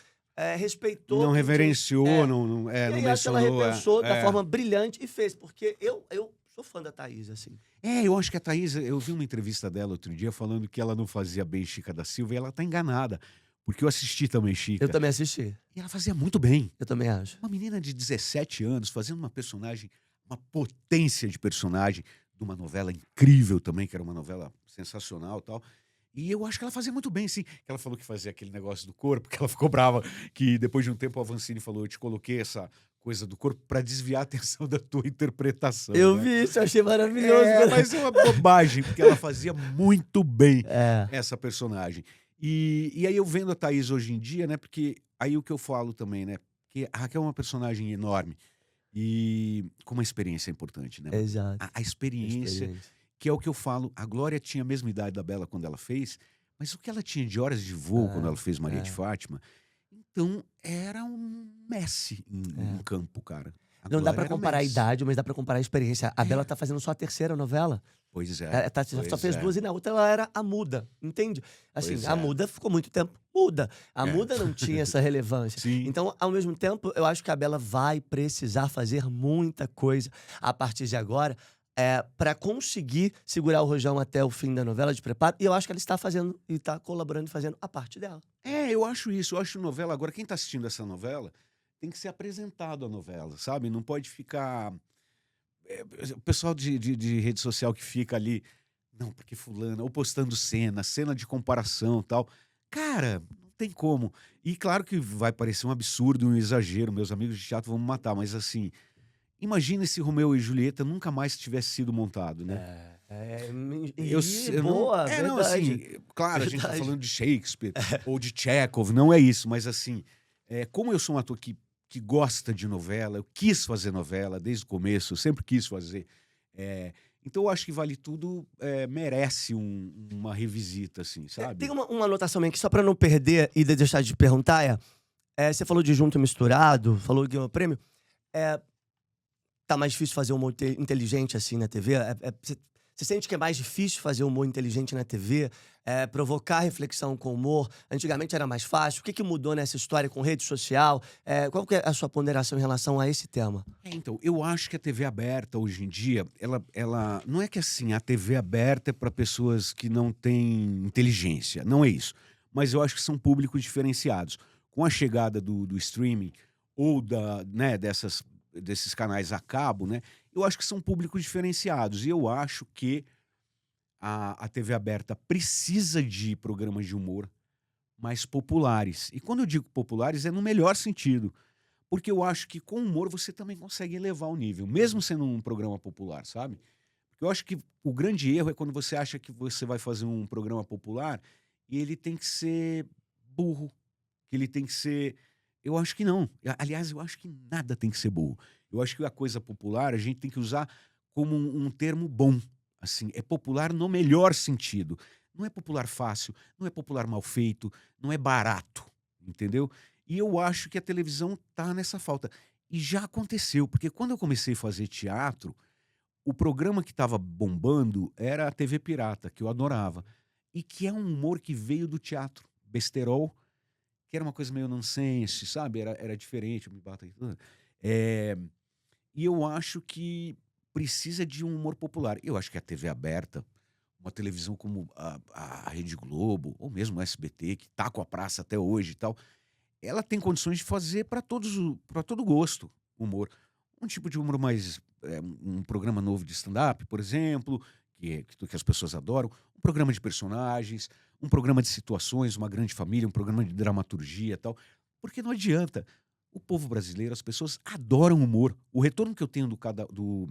respeitou Não quem tinha. reverenciou, não, E não aí acho que ela mencionou. repensou da forma brilhante e fez, porque eu sou fã da Thaís, assim. Eu acho que a Thaís, eu vi uma entrevista dela outro dia falando que ela não fazia bem Chica da Silva e ela tá enganada. Porque eu assisti também Eu Chica. também assisti, E ela fazia muito bem. eu também acho. Uma menina de 17 anos fazendo uma personagem, uma potência de personagem, de uma novela incrível também, que era uma novela sensacional e tal. E eu acho que ela fazia muito bem, sim. Que ela falou que fazia aquele negócio do corpo, que ela ficou brava, que depois de um tempo a Avancini falou: eu te coloquei essa coisa do corpo para desviar a atenção da tua interpretação, Eu né? vi isso, eu achei maravilhoso. Mas é uma bobagem, porque ela fazia muito bem É, essa personagem. E aí eu vendo a Thaís hoje em dia, né? Porque aí o que eu falo também, né? Que a Raquel é uma personagem enorme e com uma experiência importante, né? exato, A experiência, experiência. que é o que eu falo, a Glória tinha a mesma idade da Bela quando ela fez, mas o que ela tinha de horas de voo quando ela fez Maria de É, Fátima, então era um Messi em é. campo, cara. A Não dá Glória pra era comparar a Messi. idade, mas dá pra comparar a experiência. A Bela tá fazendo só a terceira novela. Pois é, Só pois fez é, duas e na outra ela era a muda, entende? Assim, pois a é. muda ficou muito tempo muda. A É. muda não tinha essa relevância. Sim. Então, ao mesmo tempo, eu acho que a Bela vai precisar fazer muita coisa a partir de agora para conseguir segurar o rojão até o fim da novela de preparo. E eu acho que ela está fazendo e está colaborando e fazendo a parte dela. Eu acho isso. Eu acho novela. Agora, quem está assistindo essa novela tem que ser apresentado a novela, sabe? Não pode ficar. O pessoal de rede social que fica ali, não, porque fulana, ou postando cena de comparação e tal. Cara, não tem como. E claro que vai parecer um absurdo, um exagero, meus amigos de teatro vão me matar, mas assim, imagina se Romeu e Julieta nunca mais tivesse sido montado, né? Eu não. Boa, Não, assim, verdade. claro, a gente tá Verdade. falando de Shakespeare ou de Chekhov, não é isso, mas assim, como eu sou um ator que gosta de novela, eu quis fazer novela desde o começo, eu sempre quis fazer. Então eu acho que Vale Tudo merece uma revisita, assim, Tem sabe? uma anotação minha aqui, só para não perder e deixar de perguntar. Você falou de Junto e Misturado, falou que ganhou prêmio. É, tá mais difícil fazer humor inteligente assim na TV? Você sente que é mais difícil fazer humor inteligente na TV? Provocar reflexão com humor? Antigamente era mais fácil. O que mudou nessa história com rede social? Qual que é a sua ponderação em relação a esse tema? Então, eu acho que a TV aberta hoje em dia, ela não é que assim, a TV aberta é para pessoas que não têm inteligência, não é isso. Mas eu acho que são públicos diferenciados. Com a chegada do streaming ou dessas desses canais a cabo, né? Eu acho que são públicos diferenciados. E eu acho que a TV aberta precisa de programas de humor mais populares. E quando eu digo populares, é no melhor sentido. Porque eu acho que com humor você também consegue elevar o nível, mesmo sendo um programa popular, sabe? Porque eu acho que o grande erro é quando você acha que você vai fazer um programa popular e ele tem que ser burro, que ele tem que ser. Eu acho que não. Aliás, eu acho que nada tem que ser burro. Eu acho que a coisa popular a gente tem que usar como um termo bom. Assim, é popular no melhor sentido. Não é popular fácil, não é popular mal feito, não é barato, entendeu? E eu acho que a televisão tá nessa falta. E já aconteceu, porque quando eu comecei a fazer teatro, o programa que estava bombando era a TV Pirata, que eu adorava. E que é um humor que veio do teatro. Besterol, que era uma coisa meio nonsense, sabe? Era diferente, eu me bato aí. Eh, e eu acho que precisa de um humor popular. Eu acho que a TV aberta, uma televisão como a Rede Globo, ou mesmo o SBT, que tá com a praça até hoje e tal, ela tem condições de fazer para todo gosto humor. Um tipo de humor mais, um programa novo de stand-up, por exemplo, que as pessoas adoram, um programa de personagens, um programa de situações, uma grande família, um programa de dramaturgia e tal. Porque não adianta. O povo brasileiro, as pessoas adoram humor. O retorno que eu tenho do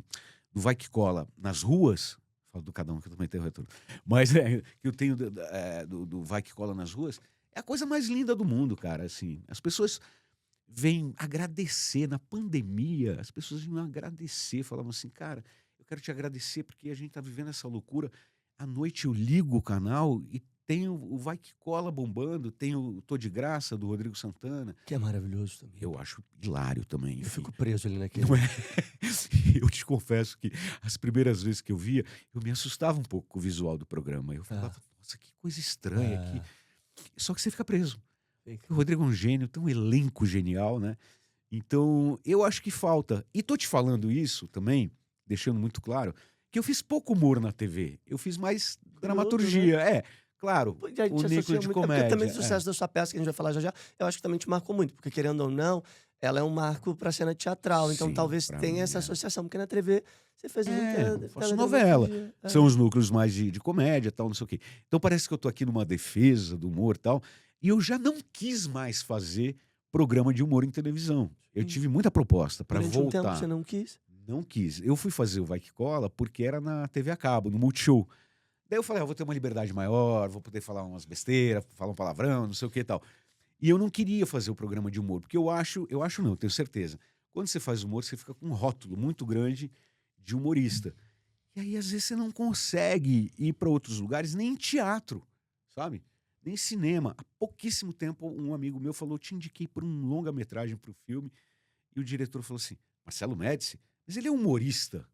Vai Que Cola nas ruas, falo do cada um que eu também tenho retorno, mas que eu tenho do Vai Que Cola nas ruas, é a coisa mais linda do mundo, cara. Assim, as pessoas vêm agradecer na pandemia, as pessoas vinham agradecer, falavam assim, cara, eu quero te agradecer porque a gente tá vivendo essa loucura. À noite eu ligo o canal e tem o Vai Que Cola bombando, tem o Tô de Graça do Rodrigo Santana. Que é maravilhoso também. Eu acho hilário também, Eu enfim. fico preso ali naquele. Não é? Eu te confesso que as primeiras vezes que eu via, eu me assustava um pouco com o visual do programa. Eu falava, nossa, que coisa estranha aqui. Só que você fica preso. O Rodrigo é um gênio, tem um elenco genial, né? Então, eu acho que falta. E tô te falando isso também, deixando muito claro, que eu fiz pouco humor na TV. Eu fiz mais dramaturgia. É, claro, Pô, e aí o te núcleo associa de muito. É porque também comédia. o sucesso da sua peça, que a gente vai falar já já, eu acho que também te marcou muito, porque querendo ou não, ela é um marco pra cena teatral. Então Sim, talvez pra tenha mim, essa associação, porque na TV você fez eu muita faço novela. teledramaturgia. São os núcleos mais de comédia e tal, não sei o quê. Então parece que eu tô aqui numa defesa do humor e tal. E eu já não quis mais fazer programa de humor em televisão. Eu tive muita proposta para Durante um tempo voltar. você não quis? Não quis. Eu fui fazer o Vai Que Cola porque era na TV a cabo, no Multishow. Daí eu falei, vou ter uma liberdade maior, vou poder falar umas besteiras, falar um palavrão, não sei o que e tal. E eu não queria fazer o programa de humor, porque eu acho não, eu tenho certeza. Quando você faz humor, você fica com um rótulo muito grande de humorista. E aí, às vezes, você não consegue ir para outros lugares, nem em teatro, sabe? Nem cinema. Há pouquíssimo tempo, um amigo meu falou, te indiquei por um longa-metragem para o filme, e o diretor falou assim, Marcelo Médici, mas ele é humorista.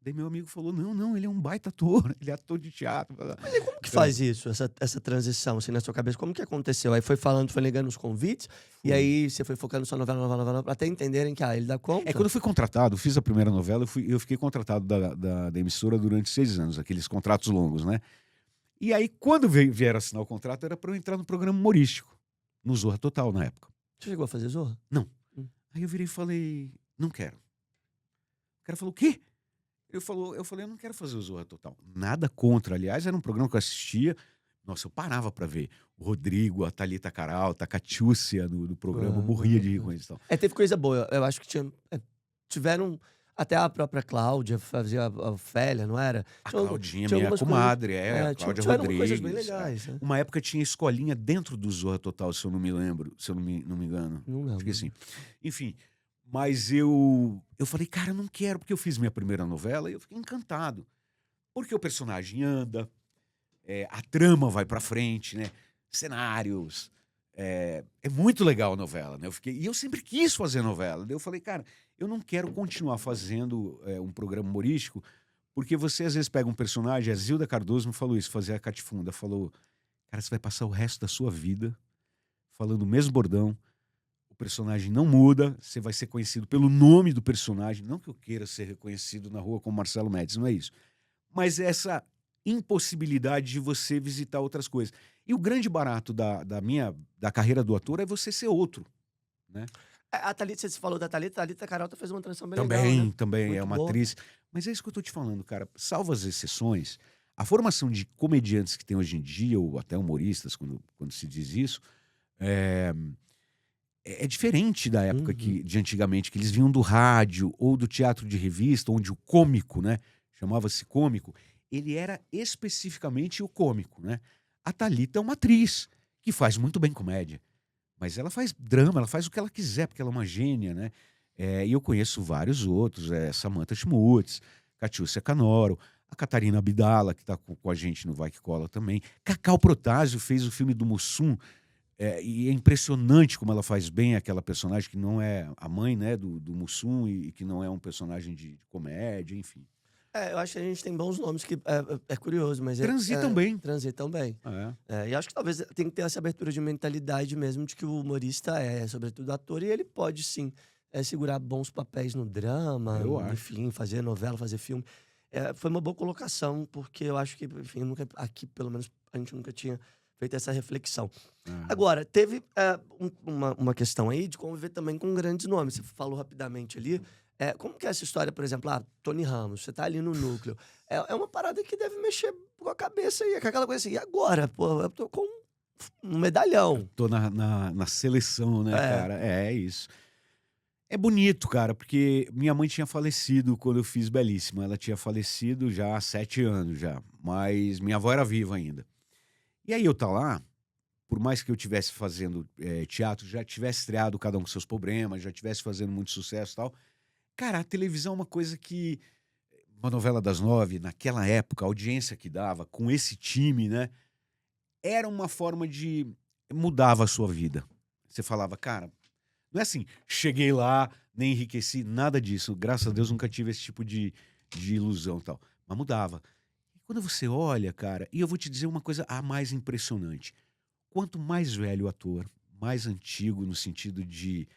Daí meu amigo falou, não, ele é um baita ator, ele é ator de teatro. Mas e como que faz isso, essa transição, assim, na sua cabeça? Como que aconteceu? Aí foi falando, foi ligando os convites, e aí você foi focando só novela, até entenderem que, ele dá conta? Quando eu fui contratado, fiz a primeira novela, eu fiquei contratado da emissora durante 6 anos, aqueles contratos longos, né? E aí, quando vieram assinar o contrato, era para eu entrar no programa humorístico, no Zorra Total, na época. Você chegou a fazer Zorra? Não. Aí eu virei e falei, não quero. O cara falou, o quê? Eu falei, eu não quero fazer o Zorra Total. Nada contra, aliás, era um programa que eu assistia. Nossa, eu parava pra ver. O Rodrigo, a Thalita Caralta, a Catiúcia no programa, eu morria de rir com eles e tal. Teve coisa boa. Eu acho que tiveram. Até a própria Cláudia fazia a Ofélia, não era? A Tinha Claudinha, tinha minha algumas comadre, coisas, a Cláudia tiveram Rodrigues. coisas bem legais, né? Uma época tinha escolinha dentro do Zorra Total, se eu não me lembro, se eu não me engano. Não lembro. Acho que sim. Enfim, mas eu falei, cara, eu não quero, porque eu fiz minha primeira novela e eu fiquei encantado. Porque o personagem anda, a trama vai pra frente, né? Cenários. É muito legal a novela, né? E eu sempre quis fazer novela. Daí eu falei, cara, eu não quero continuar fazendo um programa humorístico, porque você às vezes pega um personagem, a Zilda Cardoso me falou isso, fazer a Catifunda, falou, cara, você vai passar o resto da sua vida falando o mesmo bordão, o personagem não muda, você vai ser conhecido pelo nome do personagem, não que eu queira ser reconhecido na rua como Marcelo Médici, não é isso. Mas essa impossibilidade de você visitar outras coisas. E o grande barato da carreira do ator é você ser outro, né? A Thalita, você falou da Thalita Carlota fez uma transição bem legal, Também, né? também é Muito uma boa. atriz. Mas é isso que eu tô te falando, cara. Salvo as exceções, a formação de comediantes que tem hoje em dia, ou até humoristas, quando se diz isso, é, é diferente da época Uhum. de antigamente, que eles vinham do rádio ou do teatro de revista, onde o cômico, né? Chamava-se cômico, ele era especificamente o cômico, né? A Thalita é uma atriz que faz muito bem comédia. Mas ela faz drama, ela faz o que ela quiser, porque ela é uma gênia, né. E eu conheço vários outros, Samantha Schmutz, Catiúcia Canoro, a Catarina Abdala, que está com a gente no Vai Que Cola também. Cacau Protásio fez o filme do Mussum, e é impressionante como ela faz bem aquela personagem que não é a mãe, né, do Mussum e que não é um personagem de comédia, enfim. Eu acho que a gente tem bons nomes que é curioso, mas Transitam bem. transitam bem. É. E acho que talvez tem que ter essa abertura de mentalidade mesmo de que o humorista é, sobretudo, ator, e ele pode sim segurar bons papéis no drama, Eu acho. enfim, fazer novela, fazer filme. Foi uma boa colocação, porque eu acho que, enfim, aqui, pelo menos, a gente nunca tinha feito essa reflexão. É. Agora, teve uma questão aí de conviver também com grandes nomes. Você falou rapidamente ali. Como que é essa história, por exemplo, Tony Ramos, você tá ali no núcleo. É uma parada que deve mexer com a cabeça aí, com aquela coisa assim, e agora? Pô, eu tô com um medalhão. Tô na seleção, né, É. cara. É isso. É bonito, cara, porque minha mãe tinha falecido quando eu fiz Belíssima. Ela tinha falecido já há 7 anos já, mas minha avó era viva ainda. E aí eu tá lá, por mais que eu tivesse fazendo, teatro, já tivesse estreado Cada Um com Seus Problemas, já tivesse fazendo muito sucesso e tal, cara, a televisão é uma coisa que uma novela das 9, naquela época, a audiência que dava, com esse time, né, era uma forma de mudava a sua vida. Você falava: "Cara, não é assim, cheguei lá, nem enriqueci, nada disso. Graças a Deus nunca tive esse tipo de ilusão e tal. Mas mudava. E quando você olha, cara, e eu vou te dizer uma coisa a mais impressionante. Quanto mais velho o ator, mais antigo no sentido de.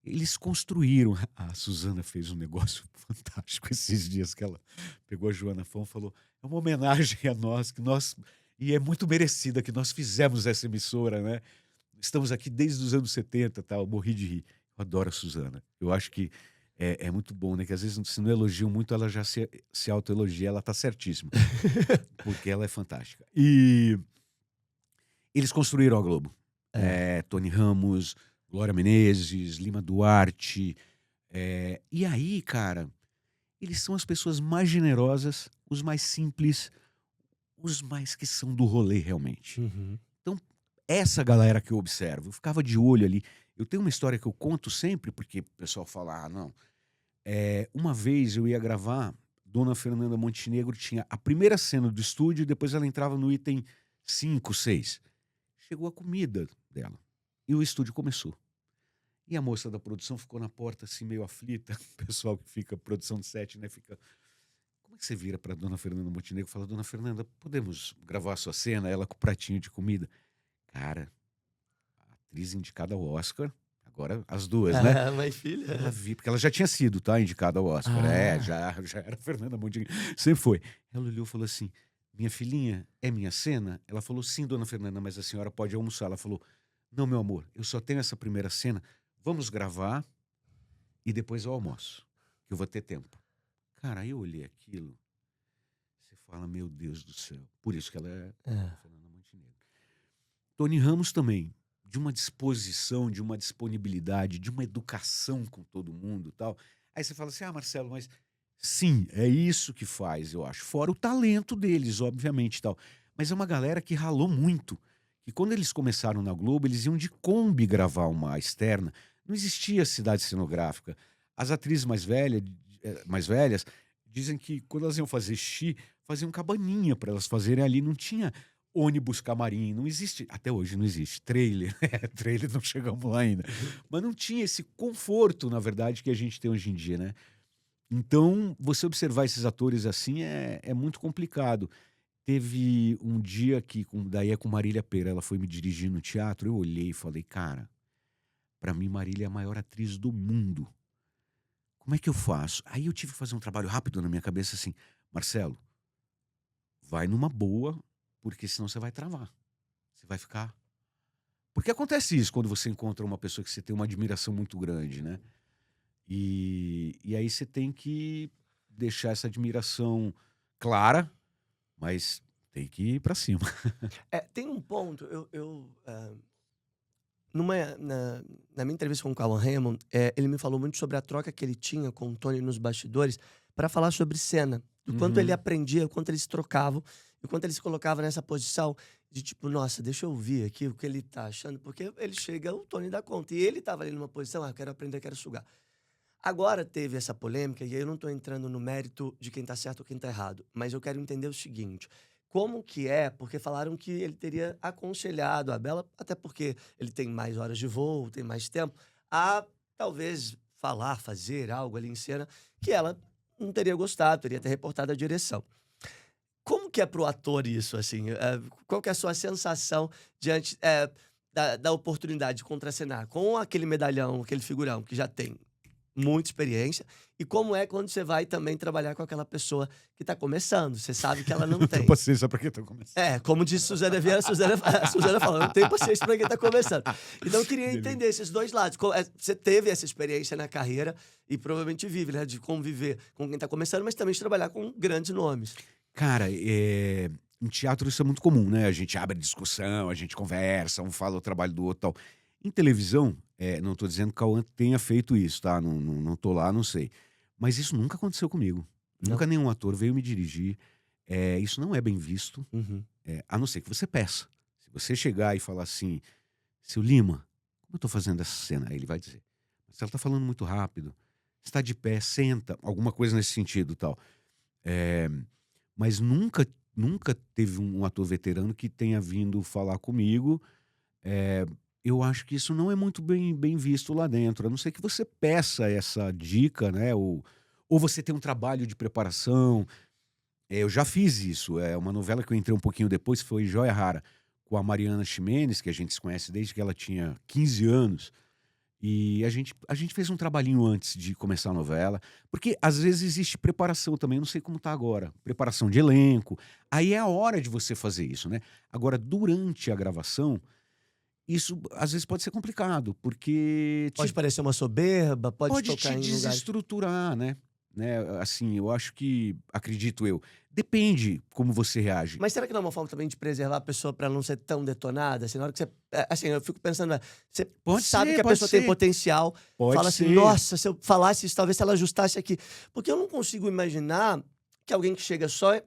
Eles construíram. A Suzana fez um negócio fantástico esses dias que ela pegou a Joana Fão e falou: é uma homenagem a nós, que nós. E é muito merecida que nós fizemos essa emissora, né? Estamos aqui desde os anos 70, tal, eu morri de rir. Eu adoro a Suzana. Eu acho que é muito bom, né, que às vezes se não elogiam muito, ela já se autoelogia, ela tá certíssima, porque ela é fantástica. E eles construíram a Globo. É. Tony Ramos, Glória Menezes, Lima Duarte. E aí, cara, eles são as pessoas mais generosas, os mais simples, os mais que são do rolê realmente. Uhum. Então, essa galera que eu observo, eu ficava de olho ali. Eu tenho uma história que eu conto sempre, porque o pessoal fala: "Ah, não". Uma vez eu ia gravar, Dona Fernanda Montenegro tinha a primeira cena do estúdio e depois ela entrava no item 5, 6. Chegou a comida dela e o estúdio começou. E a moça da produção ficou na porta, assim, meio aflita. O pessoal que fica, produção de set, né, fica: "Como é que você vira pra Dona Fernanda Montenegro e fala: 'Dona Fernanda, podemos gravar a sua cena?'" Ela com o pratinho de comida. Cara, a atriz indicada ao Oscar, agora as 2, né. Mãe e filha. Ela vi porque ela já tinha sido, tá, indicada ao Oscar. Ah. Já era Fernanda Montenegro, sempre foi. Ela olhou e falou assim: "Minha filhinha, é minha cena?" Ela falou: "Sim, dona Fernanda, mas a senhora pode almoçar." Ela falou: "Não, meu amor, eu só tenho essa primeira cena, vamos gravar e depois eu almoço, que eu vou ter tempo." Cara, aí eu olhei aquilo, você fala: "Meu Deus do céu." Por isso que ela é É. a Fernanda Montenegro. Tony Ramos também, de uma disposição, de uma disponibilidade, de uma educação com todo mundo, tal. Aí você fala assim: "Ah, Marcelo, mas" sim, é isso que faz, eu acho. Fora o talento deles, obviamente, tal. Mas é uma galera que ralou muito, que quando eles começaram na Globo, eles iam de Kombi gravar uma externa, não existia cidade cenográfica. As atrizes mais velhas, dizem que quando elas iam fazer xixi, faziam cabaninha para elas fazerem ali, não tinha ônibus camarim, não existe, até hoje não existe, trailer, trailer não chegamos lá ainda, mas não tinha esse conforto, na verdade, que a gente tem hoje em dia, né. Então, você observar esses atores assim é muito complicado. Teve um dia que daí é com Marília Pêra, ela foi me dirigir no teatro, eu olhei e falei: "Cara, pra mim Marília é a maior atriz do mundo. Como é que eu faço?" Aí eu tive que fazer um trabalho rápido na minha cabeça assim: "Marcelo, vai numa boa, porque senão você vai travar. Você vai ficar Porque acontece isso quando você encontra uma pessoa que você tem uma admiração muito grande, né? E aí você tem que deixar essa admiração clara, mas tem que ir pra cima. Tem um ponto, na minha entrevista com o Cauã Raymond, ele me falou muito sobre a troca que ele tinha com o Tony nos bastidores para falar sobre cena. Do quanto ele Uhum. aprendia, o quanto eles trocavam, e o quanto ele se colocava nessa posição de tipo, nossa, deixa eu ouvir aqui o que ele tá achando, porque ele chega, o Tony dá conta. E ele tava ali numa posição, quero aprender, quero sugar. Agora teve essa polêmica, e aí eu não tô entrando no mérito de quem tá certo ou quem tá errado, mas eu quero entender o seguinte: como que é? Porque falaram que ele teria aconselhado a Bela, até porque ele tem mais horas de voo, tem mais tempo, a talvez falar, fazer algo ali em cena que ela não teria gostado, teria até reportado a direção. Como que é pro ator isso, assim? Qual que é a sua sensação diante da oportunidade de contracenar com aquele medalhão, aquele figurão que já tem muita experiência, e como é quando você vai também trabalhar com aquela pessoa que tá começando, você sabe que ela não Não tenho tem. paciência pra quem tá começando. Como disse Suzana Vieira, a Suzana falou, não tenho paciência pra quem tá começando. Então eu queria Delícia. entender esses dois lados. Você teve essa experiência na carreira e provavelmente vive, né? De conviver com quem tá começando, mas também de trabalhar com grandes nomes. Cara, em teatro isso é muito comum, né? A gente abre discussão, a gente conversa, um fala o trabalho do outro, tal. Em televisão, não tô dizendo que o Cauã tenha feito isso, tá? Não tô lá, não sei. Mas isso nunca aconteceu comigo. Não? Nunca nenhum ator veio me dirigir. Isso não é bem visto, Uhum. a não ser que você peça. Se você chegar e falar assim, seu Lima, como eu tô fazendo essa cena? Aí ele vai dizer, mas ela tá falando muito rápido, está de pé, senta, alguma coisa nesse sentido, tal. Eh, mas nunca teve um ator veterano que tenha vindo falar comigo. Eh, eu acho que isso não é muito bem visto lá dentro, a não ser que você peça essa dica, né, ou você tem um trabalho de preparação. Eu já fiz isso, é uma novela que eu entrei um pouquinho depois, foi Joia Rara, com a Mariana Ximenes, que a gente se conhece desde que ela tinha 15 anos. E a gente fez um trabalhinho antes de começar a novela, porque às vezes existe preparação também, não sei como tá agora, preparação de elenco, aí é a hora de você fazer isso, né. Agora durante a gravação, isso às vezes pode ser complicado, porque Pode parecer uma soberba, pode pode te tocar em lugares. desestruturar, né, assim, eu acho que acredito eu, depende como você reage. Mas será que não é uma forma também de preservar a pessoa pra não ser tão detonada? Assim, na hora que você. Assim, eu fico pensando, você Pode sabe ser, que a pode pessoa tem ser, potencial, pode fala assim, ser. nossa, se eu falasse isso, talvez se ela ajustasse aqui. Porque eu não consigo imaginar que alguém que chega só é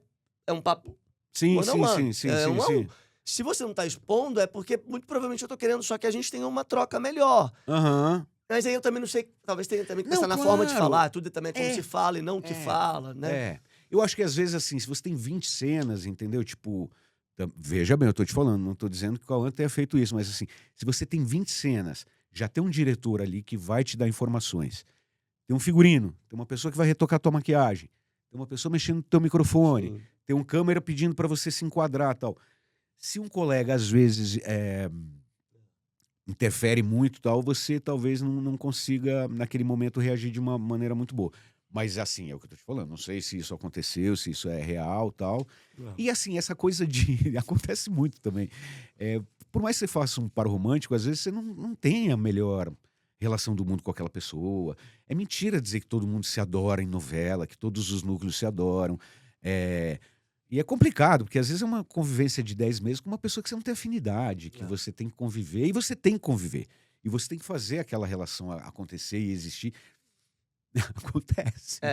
um papo Sim, one on sim, one. sim, sim, É sim, um a um. sim. Se você não tá expondo, é porque muito provavelmente eu tô querendo só que a gente tenha uma troca melhor. Aham. Mas aí eu também não sei, talvez tenha também que Não, pensar na forma de claro. falar, tudo também é como se É, fala e não o que é, fala, né? é. Eu acho que às vezes, assim, se você tem 20 cenas, entendeu? Tipo, veja bem, eu tô te falando, não tô dizendo que o Cauã tenha feito isso, mas assim, se você tem 20 cenas, já tem um diretor ali que vai te dar informações. Tem um figurino, tem uma pessoa que vai retocar tua maquiagem, tem uma pessoa mexendo no teu microfone, Sim. tem um câmera pedindo pra você se enquadrar, tal. Se um colega às vezes interfere muito, tal, você talvez não consiga naquele momento reagir de uma maneira muito boa. Mas assim, é o que eu tô te falando, não sei se isso aconteceu, se isso é real, tal. É. E assim, essa coisa de acontece muito também. Por mais que você faça um par romântico, às vezes você não tem a melhor relação do mundo com aquela pessoa. É mentira dizer que todo mundo se adora em novela, que todos os núcleos se adoram. Eh, e é complicado, porque às vezes é uma convivência de 10 meses com uma pessoa que você não tem afinidade, que É. você tem que conviver, e você tem que conviver. E você tem que fazer aquela relação acontecer e existir. Acontece. E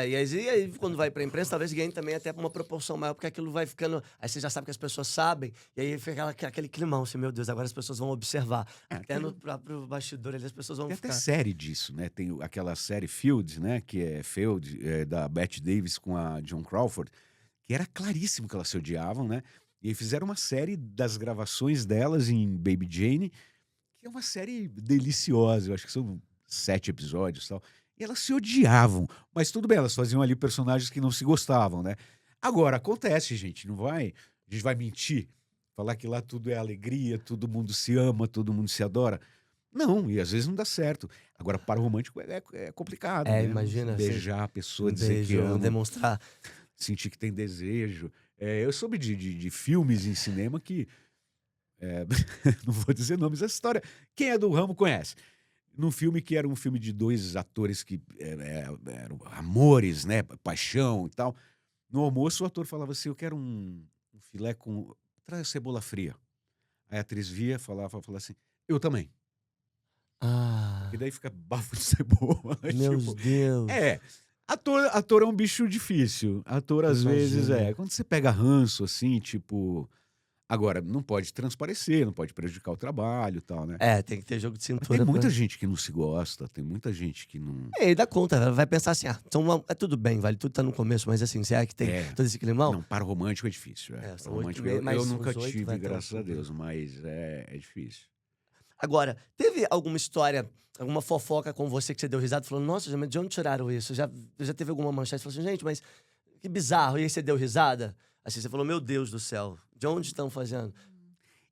aí quando vai pra imprensa, talvez ganhe também até uma proporção maior, porque aquilo vai ficando. Aí você já sabe que as pessoas sabem, e aí fica aquele climão, assim, meu Deus, agora as pessoas vão observar. Até no próprio bastidor ali, as pessoas vão Tem até ficar. série disso, né? Tem aquela série Field, né? Que é Field, da Bette Davis com a Joan Crawford, que era claríssimo que elas se odiavam, né? E aí fizeram uma série das gravações delas em Baby Jane, que é uma série deliciosa, eu acho que são 7 episódios e tal. E elas se odiavam, mas tudo bem, elas faziam ali personagens que não se gostavam, né? Agora, acontece, gente, não vai. A gente vai mentir, falar que lá tudo é alegria, todo mundo se ama, todo mundo se adora. Não, e às vezes não dá certo. Agora, para o romântico é complicado, né? Você Imagina, assim, beijar a pessoa, um dizer que beijo, ama, demonstrar. sentir que tem desejo. Eu soube de filmes em cinema que não vou dizer nomes, essa história, quem é do ramo conhece. Num filme que era um filme de dois atores que eram amores, né? Paixão e tal. No almoço, o ator falava assim: eu quero um filé com. Traz cebola fria. Aí a atriz via, falava assim: eu também. Porque Ah, daí fica bafo de cebola. meu Tipo, Deus. é. Ator é um bicho difícil. Ator, às vezes, Imagino. Quando você pega ranço, assim, tipo. Agora, não pode transparecer, não pode prejudicar o trabalho e tal, né? É, tem que ter jogo de Mas tem cintura muita pra... gente que não se gosta, tem muita gente que não. É, e dá conta, vai pensar assim, então é tudo bem, vale, tudo tá no começo, mas assim, será que tem É. todo esse climão? Não, para o romântico é difícil. É, Para são o 8 romântico meses, eu, mais eu nunca uns 8 tive, vai até graças a outubro. Deus, mas é difícil. Agora, teve alguma história, alguma fofoca com você que você deu risada, falando, nossa, mas de onde tiraram isso? Já teve alguma manchete, falou assim, gente, mas que bizarro, e aí você deu risada? Assim, você falou, meu Deus do céu, de onde estão fazendo?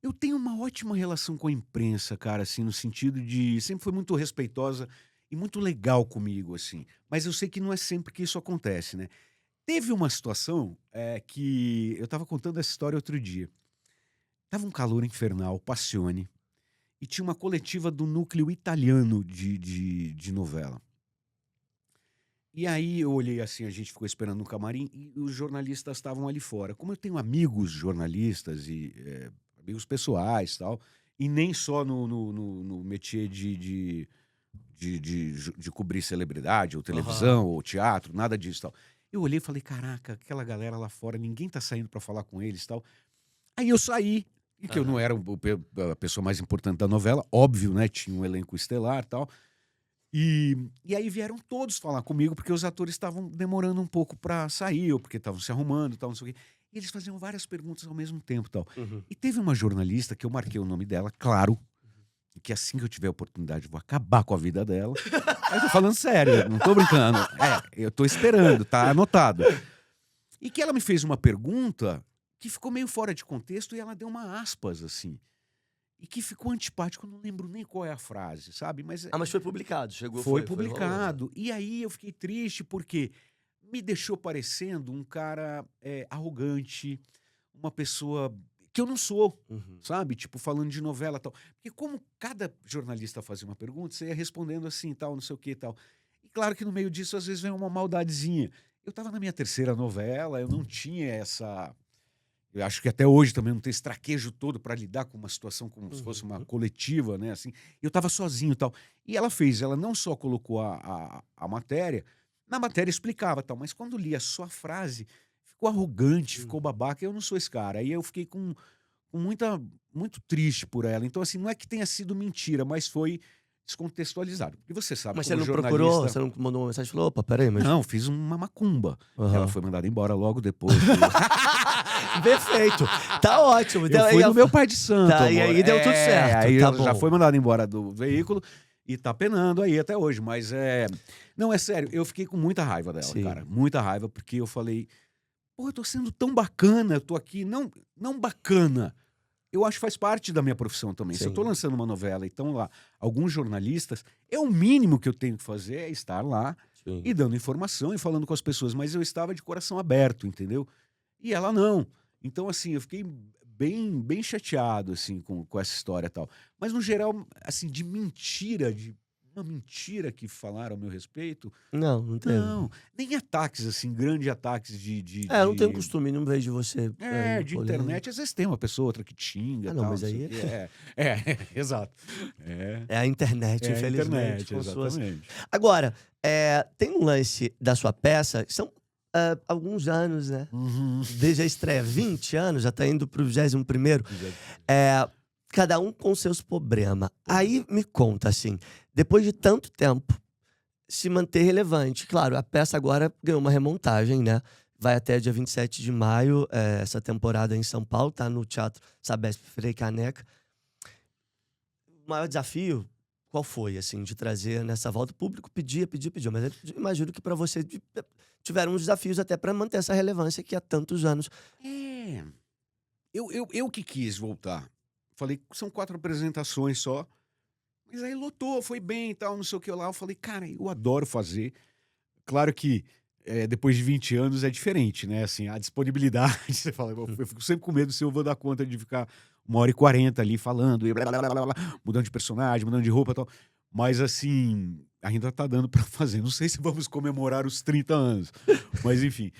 Eu tenho uma ótima relação com a imprensa, cara, assim, no sentido de sempre foi muito respeitosa e muito legal comigo, assim. Mas eu sei que não é sempre que isso acontece, né? Teve uma situação que eu tava contando essa história outro dia. Tava um calor infernal, passione, e tinha uma coletiva do núcleo italiano de novela. E aí eu olhei assim, a gente ficou esperando no camarim e os jornalistas estavam ali fora. Como eu tenho amigos jornalistas e amigos pessoais e tal, e nem só no métier de cobrir celebridade, ou Aham. televisão, ou teatro, nada disso e tal. Eu olhei e falei, caraca, aquela galera lá fora, ninguém tá saindo pra falar com eles e tal. Aí eu saí, e que eu não Aham. era a pessoa mais importante da novela, óbvio, né? Tinha um elenco estelar e tal. E aí vieram todos falar comigo, porque os atores estavam demorando um pouco pra sair, ou porque estavam se arrumando e tal, não sei o quê. E eles faziam várias perguntas ao mesmo tempo e tal. Uhum. E teve uma jornalista que eu marquei o nome dela, claro, e que assim que eu tiver a oportunidade eu vou acabar com a vida dela. Aí eu tô falando sério, eu não tô brincando. Eu tô esperando, tá anotado. E que ela me fez uma pergunta que ficou meio fora de contexto e ela deu uma aspas, assim. E que ficou antipático, eu não lembro nem qual é a frase, sabe? Mas Ah, mas foi publicado, chegou, foi rolou. Aham. publicado. E aí eu fiquei triste porque me deixou parecendo um cara arrogante, uma pessoa que eu não sou, Uhum. sabe? Tipo, falando de novela e tal. Porque como cada jornalista fazia uma pergunta, você ia respondendo assim, tal, não sei o que e tal. E claro que no meio disso, às vezes, vem uma maldadezinha. Eu estava na minha terceira novela, eu não tinha essa. Eu acho que até hoje também não tem esse traquejo todo para lidar com uma situação como se fosse uma Uhum. coletiva, né, assim. Eu estava sozinho e tal. E ela não só colocou a matéria, na matéria explicava tal, mas quando lia só a frase, ficou arrogante, ficou Uhum. babaca, eu não sou esse cara. Aí eu fiquei com muito triste por ela. Então, assim, não é que tenha sido mentira, mas foi descontextualizado. Porque você sabe, Mas você como não procurou, jornalista. você não mandou uma mensagem e falou, opa, peraí, mas... Não, fiz uma macumba. Ela Aham. foi mandada embora logo depois do. Perfeito, tá ótimo. Eu fui no meu pai de santo, Tá, e amor. aí deu tudo certo, Aí tá ela já bom. foi mandada embora do veículo e tá penando aí até hoje, mas não, é sério, eu fiquei com muita raiva dela, Sim. cara, muita raiva, porque eu falei: "Pô, eu tô sendo tão bacana, eu tô aqui", não bacana, eu acho que faz parte da minha profissão também. Se eu tô Sim. lançando uma novela e estão lá alguns jornalistas, o mínimo que eu tenho que fazer é estar lá Sim. e dando informação e falando com as pessoas, mas eu estava de coração aberto, entendeu? E ela não. Então, assim, eu fiquei bem chateado, assim, com essa história e tal. Mas, no geral, assim, de uma mentira que falaram a meu respeito, Não, não teve. não. Nem ataques, assim, grandes ataques É, eu não tenho costume, não vejo você em de internet. polêmica. Às vezes tem uma pessoa, outra que te xinga, Ah, não, tal, mas não sei o aí quê. Exato. É, é a internet, é a infelizmente, internet, com suas... exatamente. Agora, tem um lance da sua peça, são alguns anos, né? Uhum. Desde a estreia, 20 anos, já tá indo pro 21º. Exato. Cada um com seus problemas. Aí me conta, assim, depois de tanto tempo, se manter relevante. Claro, a peça agora ganhou uma remontagem, né? Vai até dia 27 de maio, essa temporada em São Paulo, tá no Teatro Sabesp Frei Caneca. O maior desafio, qual foi, assim, de trazer nessa volta? O público pedia, mas eu imagino que para você tiveram uns desafios até para manter essa relevância que há tantos anos. É. Eu que quis voltar. Falei, são 4 apresentações só, mas aí lotou, foi bem e tal, não sei o que lá. Eu falei, cara, eu adoro fazer. Claro que depois de 20 anos é diferente, né? Assim, a disponibilidade, você fala, eu fico sempre com medo se eu vou dar conta de ficar 1h40 ali falando, e blá, blá, blá, blá, blá, mudando de personagem, mudando de roupa e tal. Mas assim, ainda tá dando pra fazer. Não sei se vamos comemorar os 30 anos, mas enfim.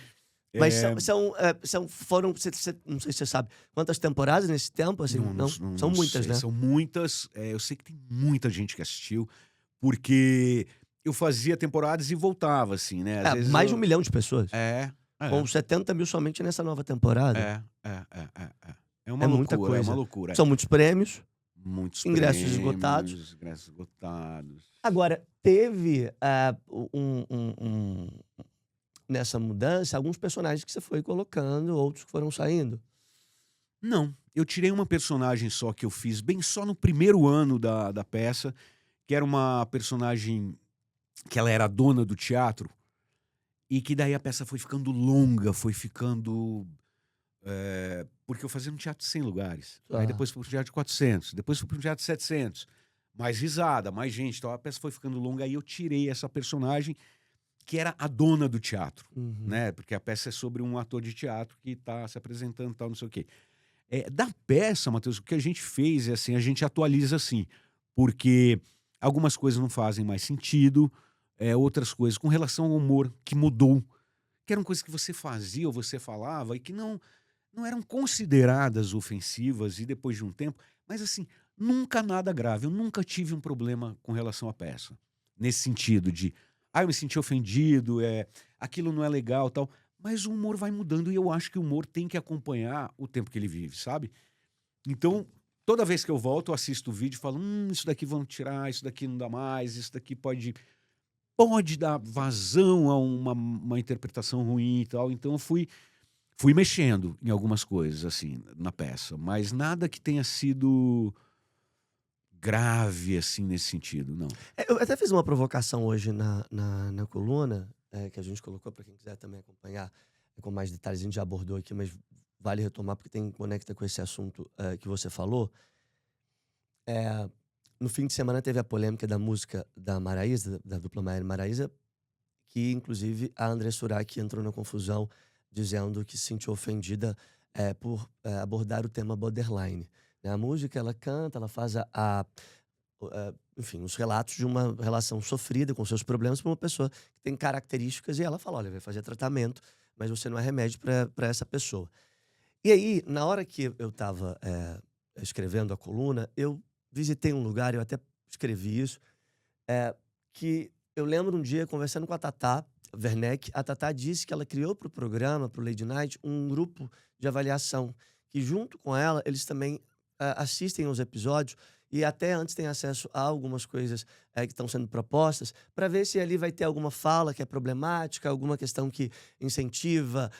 Mas É, foram, não sei se você sabe, quantas temporadas nesse tempo, assim? não, Não? São não muitas, sei, né? são muitas. Eu sei que tem muita gente que assistiu, porque eu fazia temporadas e voltava, assim, né? Às vezes Mais de 1 eu. milhão de pessoas. É, Com é, 70 mil somente nessa nova temporada. é. É É uma muita loucura, é uma coisa. loucura. São muitos prêmios, Muitos ingressos esgotados. prêmios, ingressos esgotados. Agora, teve nessa mudança, alguns personagens que você foi colocando, outros que foram saindo. Não, eu tirei uma personagem só que eu fiz bem só no primeiro ano da peça, que era uma personagem que ela era a dona do teatro, e que daí a peça foi ficando longa, foi ficando. Porque eu fazia um teatro de 100 lugares. Aí Ah, depois fui para um teatro de 400, depois fui para um teatro de 700. Mais risada, mais gente. Então a peça foi ficando longa, aí eu tirei essa personagem que era a dona do teatro, uhum. né? Porque a peça é sobre um ator de teatro que está se apresentando e tal, não sei o quê. Da peça, Matheus, o que a gente fez é assim, a gente atualiza assim, porque algumas coisas não fazem mais sentido, outras coisas com relação ao humor que mudou, que eram coisas que você fazia ou você falava e que não eram consideradas ofensivas e depois de um tempo, mas assim, nunca nada grave, eu nunca tive um problema com relação à peça, nesse sentido de, eu me senti ofendido, aquilo não é legal, tal. Mas o humor vai mudando e eu acho que o humor tem que acompanhar o tempo que ele vive, sabe? Então, toda vez que eu volto, eu assisto o vídeo e falo: isso daqui vamos tirar, isso daqui não dá mais, isso daqui pode dar vazão a uma interpretação ruim e tal. Então, eu fui mexendo em algumas coisas, assim, na peça, mas nada que tenha sido grave, assim, nesse sentido, não. Eu até fiz uma provocação hoje na coluna, que a gente colocou para quem quiser também acompanhar com mais detalhes. A gente já abordou aqui, mas vale retomar porque conecta com esse assunto que você falou. É, no fim de semana teve a polêmica da música da Maraísa, da dupla Maiara e Maraísa, que inclusive a André Surak entrou na confusão dizendo que se sentiu ofendida por abordar o tema borderline, né? A música, ela canta, ela faz enfim, os relatos de uma relação sofrida com seus problemas por uma pessoa que tem características, e ela fala: olha, vai fazer tratamento, mas você não é remédio para essa pessoa. E aí, na hora que eu estava escrevendo a coluna, eu visitei um lugar, eu até escrevi isso, que eu lembro um dia conversando com a Tatá Werneck. A Tatá disse que ela criou para o programa, para o Lady Night, um grupo de avaliação, que junto com ela, eles também assistem aos episódios e até antes têm acesso a algumas coisas que estão sendo propostas, para ver se ali vai ter alguma fala que é problemática, alguma questão que incentiva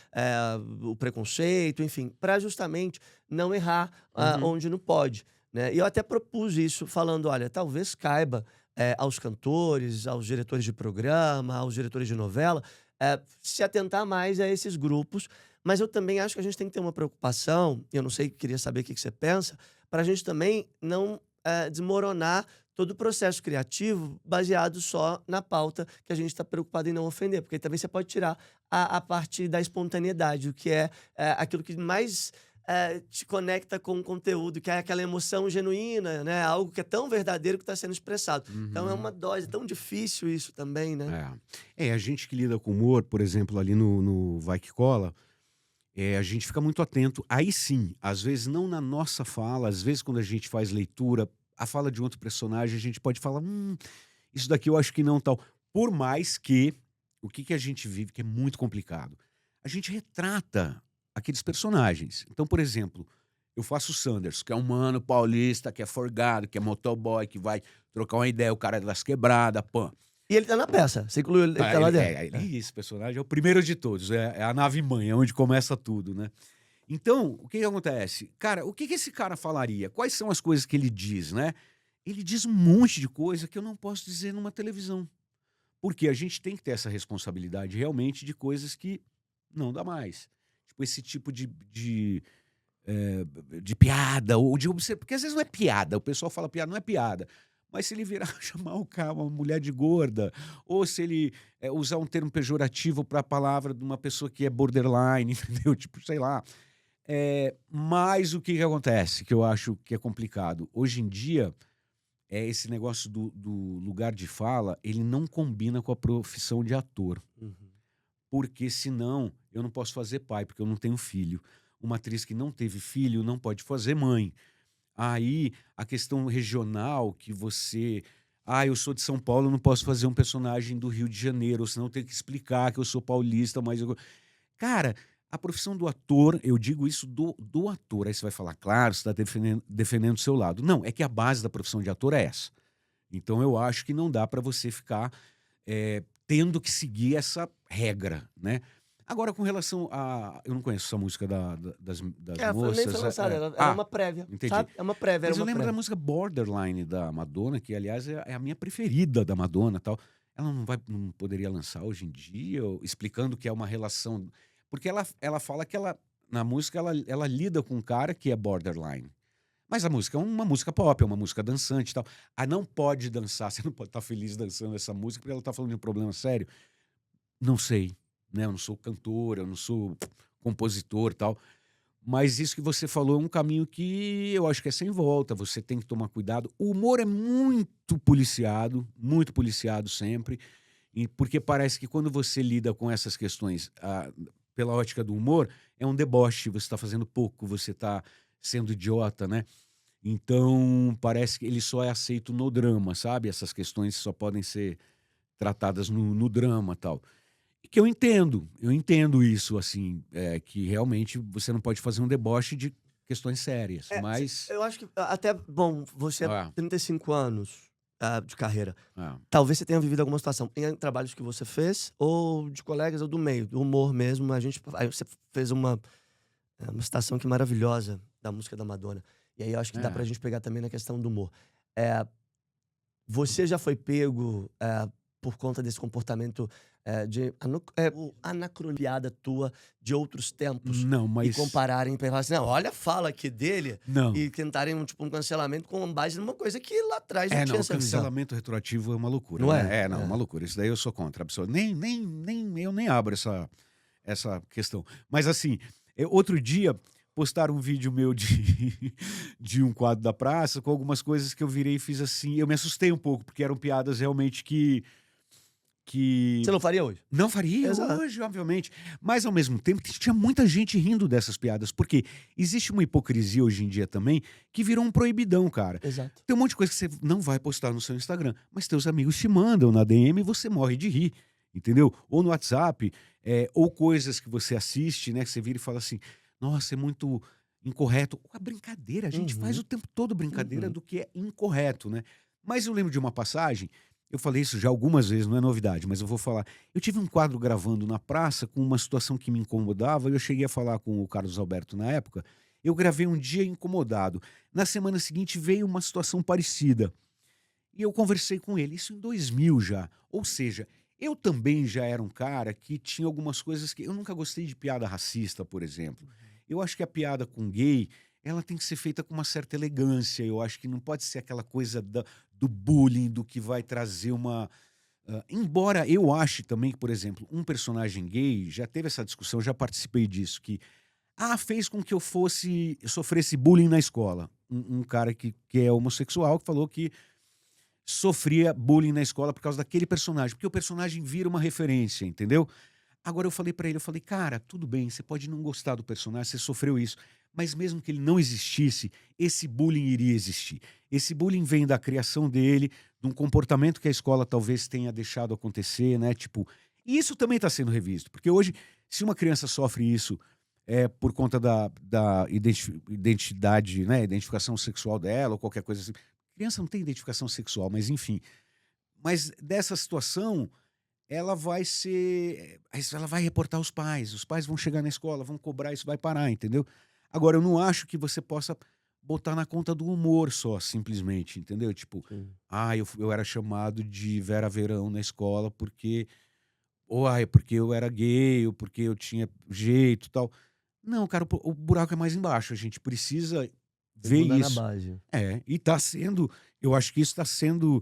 o preconceito, enfim, para justamente não errar Uhum. onde não pode, né? E eu até propus isso, falando: olha, talvez caiba aos cantores, aos diretores de programa, aos diretores de novela, se atentar mais a esses grupos. Mas eu também acho que a gente tem que ter uma preocupação, eu não sei, queria saber o que você pensa, para a gente também não desmoronar todo o processo criativo baseado só na pauta que a gente está preocupado em não ofender, porque também você pode tirar a parte da espontaneidade, o que é aquilo que mais te conecta com o conteúdo, que é aquela emoção genuína, né? Algo que é tão verdadeiro que está sendo expressado. Então é Uhum. uma dose, tão difícil isso também, né? A gente que lida com humor, por exemplo, ali no Vai Que Cola, a gente fica muito atento. Aí sim, às vezes não na nossa fala, às vezes quando a gente faz leitura, a fala de um outro personagem, a gente pode falar: isso daqui eu acho que não tal. Por mais que, o que a gente vive, que é muito complicado, a gente retrata aqueles personagens. Então, por exemplo, eu faço o Sanders, que é um mano paulista, que é forgado, que é motoboy, que vai trocar uma ideia, o cara das quebradas, pã. E ele tá na peça, você incluiu, ele tá lá dentro. Esse personagem é o primeiro de todos, é a nave-mãe, é onde começa tudo, né? Então, o que acontece? Cara, o que esse cara falaria? Quais são as coisas que ele diz, né? Ele diz um monte de coisa que eu não posso dizer numa televisão. Porque a gente tem que ter essa responsabilidade realmente de coisas que não dá mais. Tipo, esse tipo de piada, ou de observar. Porque às vezes não é piada, o pessoal fala piada, não é piada. Mas se ele virar chamar o cara, uma mulher de gorda, ou se ele usar um termo pejorativo para a palavra de uma pessoa que é borderline, entendeu? Tipo, sei lá. Mas o que acontece, que eu acho que é complicado? Hoje em dia, esse negócio do lugar de fala, ele não combina com a profissão de ator. Uhum. Porque senão eu não posso fazer pai, porque eu não tenho filho. Uma atriz que não teve filho não pode fazer mãe. Aí a questão regional que você. Ah, eu sou de São Paulo, eu não posso fazer um personagem do Rio de Janeiro, ou senão eu tenho que explicar que eu sou paulista, mas eu. Cara, a profissão do ator, eu digo isso do ator. Aí você vai falar, claro, você está defendendo o seu lado. Não, é que a base da profissão de ator é essa. Então eu acho que não dá para você ficar tendo que seguir essa regra, né? Agora, com relação a. Eu não conheço essa música das Nem moças. foi lançada, era uma prévia, Entendi. sabe? É uma prévia, era Mas eu uma lembro da prévia. música Borderline da Madonna, que aliás é a minha preferida da Madonna, tal. Ela não poderia lançar hoje em dia, explicando que é uma relação. Porque ela fala que na música ela lida com um cara que é borderline. Mas a música é uma música pop, é uma música dançante e tal. Ah, não pode dançar, você não pode estar feliz dançando essa música porque ela está falando de um problema sério. Não sei, né? Eu não sou cantor, eu não sou compositor e tal. Mas isso que você falou é um caminho que eu acho que é sem volta. Você tem que tomar cuidado. O humor é muito policiado sempre. Porque parece que quando você lida com essas questões pela ótica do humor, é um deboche, você está fazendo pouco, você está sendo idiota, né? Então, parece que ele só é aceito no drama, sabe? Essas questões só podem ser tratadas no drama e tal. E que eu entendo isso, assim, que realmente você não pode fazer um deboche de questões sérias, mas... Eu acho que até, bom, você Ah, 35 anos de carreira. ah, Talvez você tenha vivido alguma situação em trabalhos que você fez, ou de colegas, ou do meio, do humor mesmo. Aí você fez uma citação aqui maravilhosa da música da Madonna. E aí eu acho que dá pra é. gente pegar também na questão do humor. Você já foi pego por conta desse comportamento anacroniada tua de outros tempos Não, e mas... compararem e falar assim, não, olha a fala aqui dele Não. e tentarem um cancelamento com base numa coisa que lá atrás não Não, tinha o essa visão. cancelamento retroativo é uma loucura, Não né? é? Não, uma loucura. Isso daí eu sou contra, absoluto. Eu nem abro essa questão. Mas assim, outro dia postaram um vídeo meu de um quadro da praça com algumas coisas que eu virei e fiz assim. Eu me assustei um pouco, porque eram piadas realmente que Você não faria hoje? não faria Exato. hoje, obviamente. Mas, ao mesmo tempo, tinha muita gente rindo dessas piadas. Porque existe uma hipocrisia hoje em dia também que virou um proibidão, cara. Exato. Tem um monte de coisa que você não vai postar no seu Instagram, mas teus amigos te mandam na DM e você morre de rir, entendeu? Ou no WhatsApp, ou coisas que você assiste, né? Que você vira e fala assim, nossa, é muito incorreto. A brincadeira, a gente faz Uhum. o tempo todo brincadeira Uhum. do que é incorreto, né? Mas eu lembro de uma passagem, eu falei isso já algumas vezes, não é novidade, mas eu vou falar. Eu tive um quadro gravando na praça com uma situação que me incomodava, e eu cheguei a falar com o Carlos Alberto na época. Eu gravei um dia incomodado. Na semana seguinte veio uma situação parecida. E eu conversei com ele, isso em 2000 já. Ou seja, eu também já era um cara que tinha algumas coisas que... Eu nunca gostei de piada racista, por exemplo. Eu acho que a piada com gay, ela tem que ser feita com uma certa elegância. Eu acho que não pode ser aquela coisa do bullying, do que vai trazer uma... embora eu ache também que, por exemplo, um personagem gay, já teve essa discussão, já participei disso, que fez com que eu sofresse bullying na escola. Um cara que é homossexual que falou que sofria bullying na escola por causa daquele personagem, porque o personagem vira uma referência, entendeu? Agora eu falei pra ele, cara, tudo bem, você pode não gostar do personagem, você sofreu isso, mas mesmo que ele não existisse, esse bullying iria existir. Esse bullying vem da criação dele, de um comportamento que a escola talvez tenha deixado acontecer, né? Tipo, e isso também está sendo revisto, porque hoje, se uma criança sofre isso por conta da identidade, né, identificação sexual dela ou qualquer coisa assim, criança não tem identificação sexual, mas enfim. Mas dessa situação, ela vai reportar os pais vão chegar na escola, vão cobrar, isso vai parar, entendeu? Agora, eu não acho que você possa botar na conta do humor só, simplesmente, entendeu? Tipo, Sim. eu era chamado de Vera Verão na escola porque, porque eu era gay, ou porque eu tinha jeito e tal. Não, cara, o buraco é mais embaixo, a gente precisa Tem que ver mudar na isso. base. E tá sendo, eu acho que isso está sendo,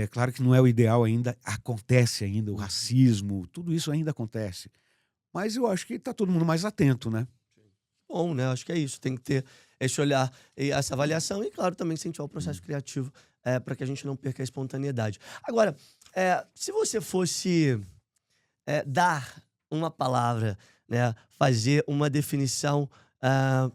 claro que não é o ideal ainda, acontece ainda, o racismo, tudo isso ainda acontece. Mas eu acho que tá todo mundo mais atento, né? Bom, bom, né? Acho que é isso. Tem que ter esse olhar e essa avaliação e, claro, também incentivar o processo criativo para que a gente não perca a espontaneidade. Agora, se você fosse dar uma palavra, né? Fazer uma definição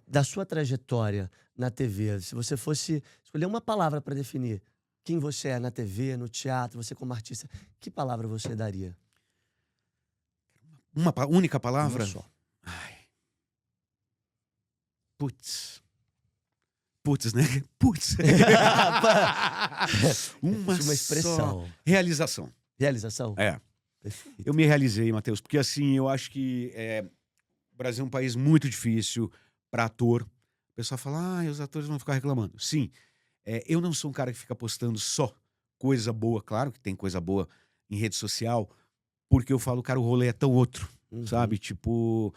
da sua trajetória na TV, se você fosse escolher uma palavra para definir quem você é na TV, no teatro, você como artista, que palavra você daria? Uma única Uma palavra? só. Ai. Putz. Putz, né? Putz. Uma Uma expressão. só. Realização. Realização? É. Perfeito. Eu me realizei, Matheus, porque assim, eu acho que o Brasil é um país muito difícil para ator. O pessoal fala, os atores vão ficar reclamando. Sim, eu não sou um cara que fica postando só coisa boa. Claro que tem coisa boa em rede social, porque eu falo, cara, o rolê é tão outro, sabe? Tipo,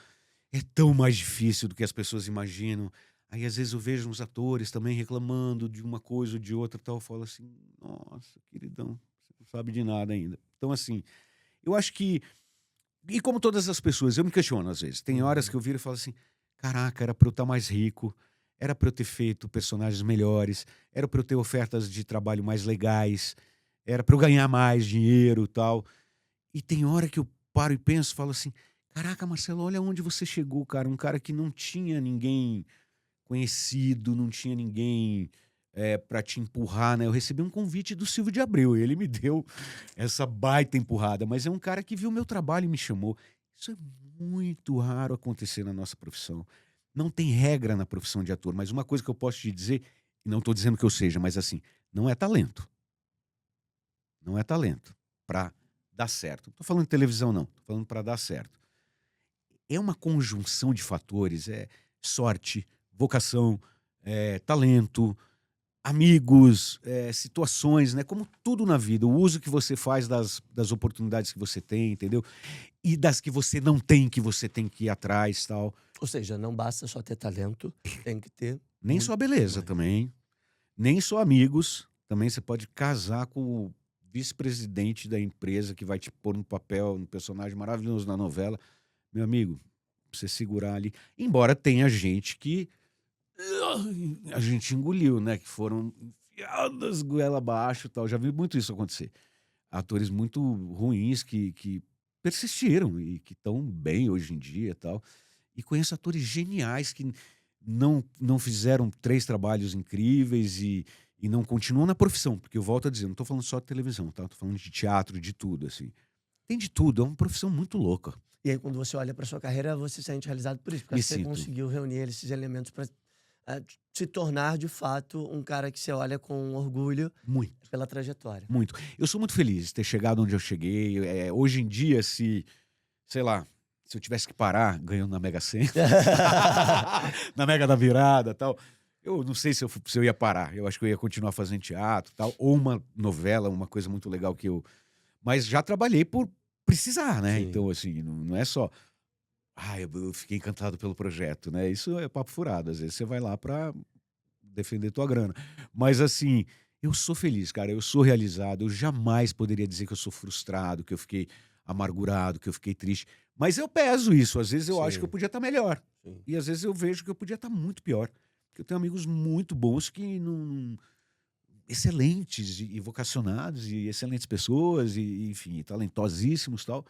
é tão mais difícil do que as pessoas imaginam. Aí, às vezes, eu vejo uns atores também reclamando de uma coisa ou de outra e tal. Eu falo assim, nossa, queridão, você não sabe de nada ainda. Então, assim, eu acho que... E como todas as pessoas, eu me questiono às vezes. Tem horas que eu viro e falo assim, caraca, era pra eu estar mais rico, era pra eu ter feito personagens melhores, era pra eu ter ofertas de trabalho mais legais, era pra eu ganhar mais dinheiro e tal. E tem hora que eu paro e penso, falo assim, caraca, Marcelo, olha onde você chegou, cara. Um cara que não tinha ninguém conhecido, não tinha ninguém para te empurrar, né? Eu recebi um convite do Silvio de Abreu e ele me deu essa baita empurrada, mas é um cara que viu meu trabalho e me chamou. Isso é muito raro acontecer na nossa profissão. Não tem regra na profissão de ator, mas uma coisa que eu posso te dizer, e não estou dizendo que eu seja, mas assim, não é talento. Não é talento para dar certo. Não estou falando de televisão, não. Estou falando para dar certo. É uma conjunção de fatores, sorte, vocação, talento, amigos, situações, né? Como tudo na vida, o uso que você faz das oportunidades que você tem, entendeu? E das que você não tem, que você tem que ir atrás, tal. Ou seja, não basta só ter talento, tem que ter Nem muito só beleza mais. também, nem só amigos. Também você pode casar com o vice-presidente da empresa que vai te pôr no papel, um personagem maravilhoso na novela. Meu amigo, pra você segurar ali. Embora tenha gente que a gente engoliu, né? Que foram enfiadas goela abaixo e tal. Já vi muito isso acontecer. Atores muito ruins que persistiram e que estão bem hoje em dia e tal. E conheço atores geniais que não fizeram 3 trabalhos incríveis e não continuam na profissão. Porque eu volto a dizer, não tô falando só de televisão, tá? Tô falando de teatro, de tudo, assim. Tem de tudo, é uma profissão muito louca. E aí, quando você olha para sua carreira, você se sente realizado por isso, porque Me você sinto. conseguiu reunir esses elementos para se tornar, de fato, um cara que você olha com orgulho Muito. pela trajetória. Muito. Eu sou muito feliz de ter chegado onde eu cheguei. Hoje em dia, sei lá, se eu tivesse que parar ganhando na Mega Sena, na Mega da Virada e tal, eu não sei se eu ia parar. Eu acho que eu ia continuar fazendo teatro e tal, ou uma novela, uma coisa muito legal que eu... Mas já trabalhei por precisar, né? Sim. Então, assim, não é só... eu fiquei encantado pelo projeto, né? Isso é papo furado. Às vezes você vai lá pra defender tua grana. Mas assim, eu sou feliz, cara. Eu sou realizado. Eu jamais poderia dizer que eu sou frustrado, que eu fiquei amargurado, que eu fiquei triste. Mas eu peso isso. Às vezes eu acho que eu Sim. podia estar melhor. Sim. E às vezes eu vejo que eu podia estar muito pior. Porque eu tenho amigos muito bons que não... excelentes e vocacionados e excelentes pessoas e, enfim, talentosíssimos e tal,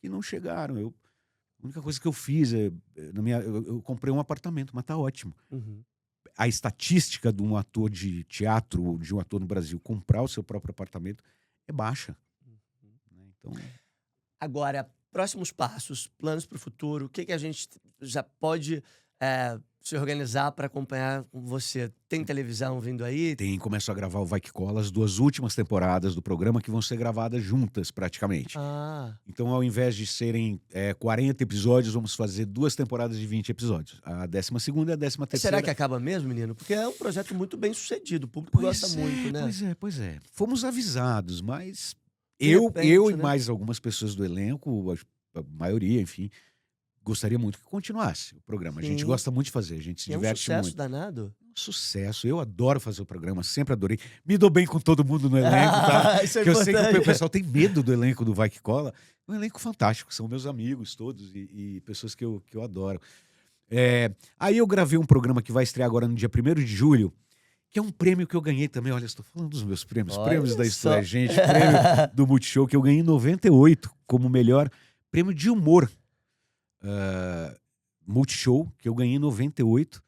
que não chegaram. A única coisa que eu fiz eu comprei um apartamento, mas tá ótimo. Uhum. A estatística de um ator de teatro, de um ator no Brasil, comprar o seu próprio apartamento é baixa. Né? Então, Agora, próximos passos, planos para o futuro, o que a gente já pode se organizar para acompanhar com você? Tem televisão vindo aí? começo a gravar o Vai Que Cola, as 2 últimas temporadas do programa que vão ser gravadas juntas, praticamente. Ah, Então, ao invés de serem 40 episódios, vamos fazer 2 temporadas de 20 episódios. A 12ª e a 13ª. será que acaba mesmo, menino? Porque é um projeto muito bem sucedido, o público gosta muito, né? Pois é. Fomos avisados, mas De eu repente, e né? mais algumas pessoas do elenco, a maioria, enfim, gostaria muito que continuasse o programa. A gente Sim. gosta muito de fazer, a gente se É um diverte sucesso muito. danado. Sucesso, eu adoro fazer o programa, sempre adorei. Me dou bem com todo mundo no elenco, tá? Isso é Que eu sei que importante. o pessoal tem medo do elenco do Vai Que Cola. É um elenco fantástico, são meus amigos todos e pessoas que eu adoro. Aí eu gravei um programa que vai estrear agora no dia 1º de julho, que é um prêmio que eu ganhei também. Olha, estou falando dos meus prêmios. Olha Prêmios da Isto só. É Gente, prêmio do Multishow, que eu ganhei em 98 como melhor prêmio de humor. Multishow, que eu ganhei em 98.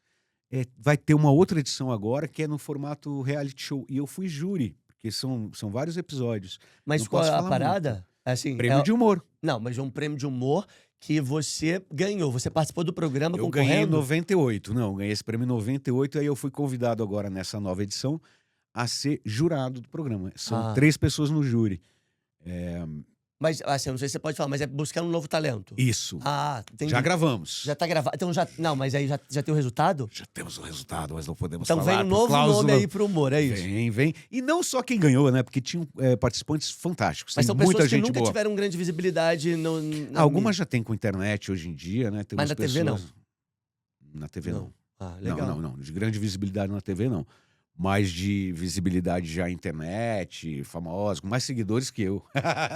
Vai ter uma outra edição agora, que é no formato reality show. E eu fui júri, porque são vários episódios. Mas Não qual posso é a falar parada? muito. Assim, Prêmio de humor. Não, mas é um prêmio de humor que você ganhou. Você participou do programa Eu ganhei em concorrendo? 98. Não, ganhei esse prêmio em 98, aí eu fui convidado agora nessa nova edição a ser jurado do programa. São 3 pessoas no júri. Mas, assim, eu não sei se você pode falar, mas é buscando um novo talento. Isso. Entendi. Já gravamos. Já tá gravado. Então já. Não, mas aí já tem o resultado? Já temos o resultado, mas não podemos Então falar. vem um novo nome aí pro humor, é isso? Vem. E não só quem ganhou, né? Porque tinham participantes fantásticos. Mas Tem são muita pessoas que gente nunca boa. tiveram grande visibilidade na Algumas já tem com internet hoje em dia, né? Tem Mas umas na TV não? pessoas- Na TV não. Legal. Não. De grande visibilidade na TV, não. Mas de visibilidade já na internet, famosos, com mais seguidores que eu.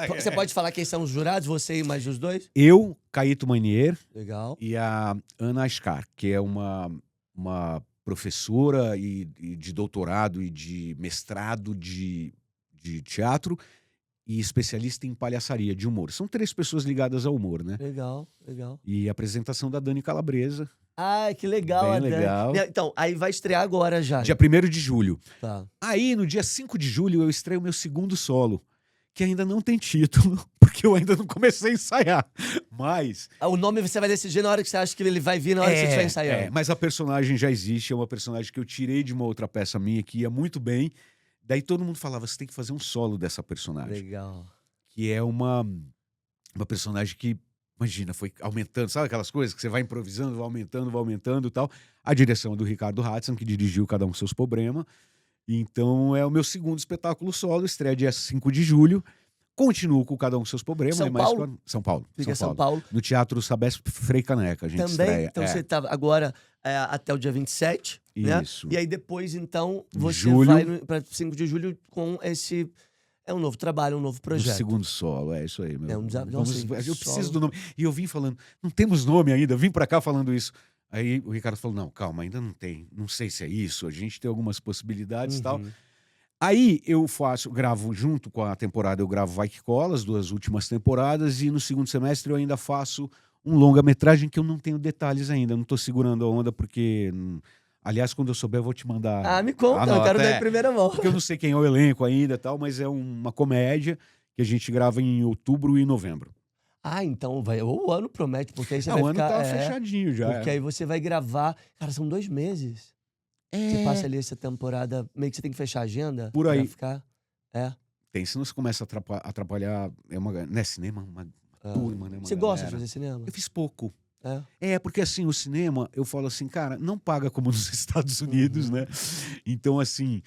Você pode falar quem são os jurados, você e mais os dois? Eu, Caíto Manier Legal. e a Ana Ascar, que é uma professora e de doutorado e de mestrado de teatro e especialista em palhaçaria, de humor. São 3 pessoas ligadas ao humor, né? Legal. E a apresentação da Dani Calabresa, Que legal, bem a Dani. legal. Então, aí vai estrear agora já. Dia 1º de julho. Tá. Aí, no dia 5 de julho, eu estreio o meu segundo solo, que ainda não tem título, porque eu ainda não comecei a ensaiar. Mas... O nome você vai decidir na hora que você acha que ele vai vir, na hora que você estiver ensaiando. Mas a personagem já existe, é uma personagem que eu tirei de uma outra peça minha, que ia muito bem. Daí todo mundo falava, você tem que fazer um solo dessa personagem. Legal. Que é uma personagem que, imagina, foi aumentando, sabe aquelas coisas que você vai improvisando, vai aumentando e tal. A direção é do Ricardo Hudson, que dirigiu Cada Um com Seus Problemas. Então é o meu segundo espetáculo solo, estreia dia 5 de julho. Continuo com Cada Um com Seus Problemas. São Paulo? São Paulo. Fica em São Paulo. No Teatro Sabesp Frei Caneca, a gente Também? estreia. Então você tá agora até o dia 27, né? Isso. E aí depois, então, você Julho. vai para 5 de julho com esse... É um novo trabalho, um novo No projeto. segundo solo, é isso aí. Meu. É um desafio. Eu preciso do nome. E eu vim falando, não temos nome ainda, vim pra cá falando isso. Aí o Ricardo falou, não, calma, ainda não tem. Não sei se é isso, a gente tem algumas possibilidades e tal. Aí eu gravo junto com a temporada, eu gravo Vai Que Cola, as 2 últimas temporadas, e no segundo semestre eu ainda faço um longa-metragem que eu não tenho detalhes ainda, não tô segurando a onda porque... Aliás, quando eu souber, eu vou te mandar. Me conta, eu quero dar em primeira mão. Porque eu não sei quem é o elenco ainda e tal, mas é uma comédia que a gente grava em outubro e novembro. Então o ano promete, porque aí você vai o ano ficar... tá fechadinho já. Porque aí você vai gravar... Cara, são 2 meses. Você passa ali essa temporada, meio que você tem que fechar a agenda. Por aí. Pra ficar... Tem, senão você começa a atrapalhar. Né, cinema, uma turma, né? Você gosta de fazer cinema? Eu fiz pouco. Porque assim, o cinema, eu falo assim, cara, não paga como nos Estados Unidos, né? Então, assim,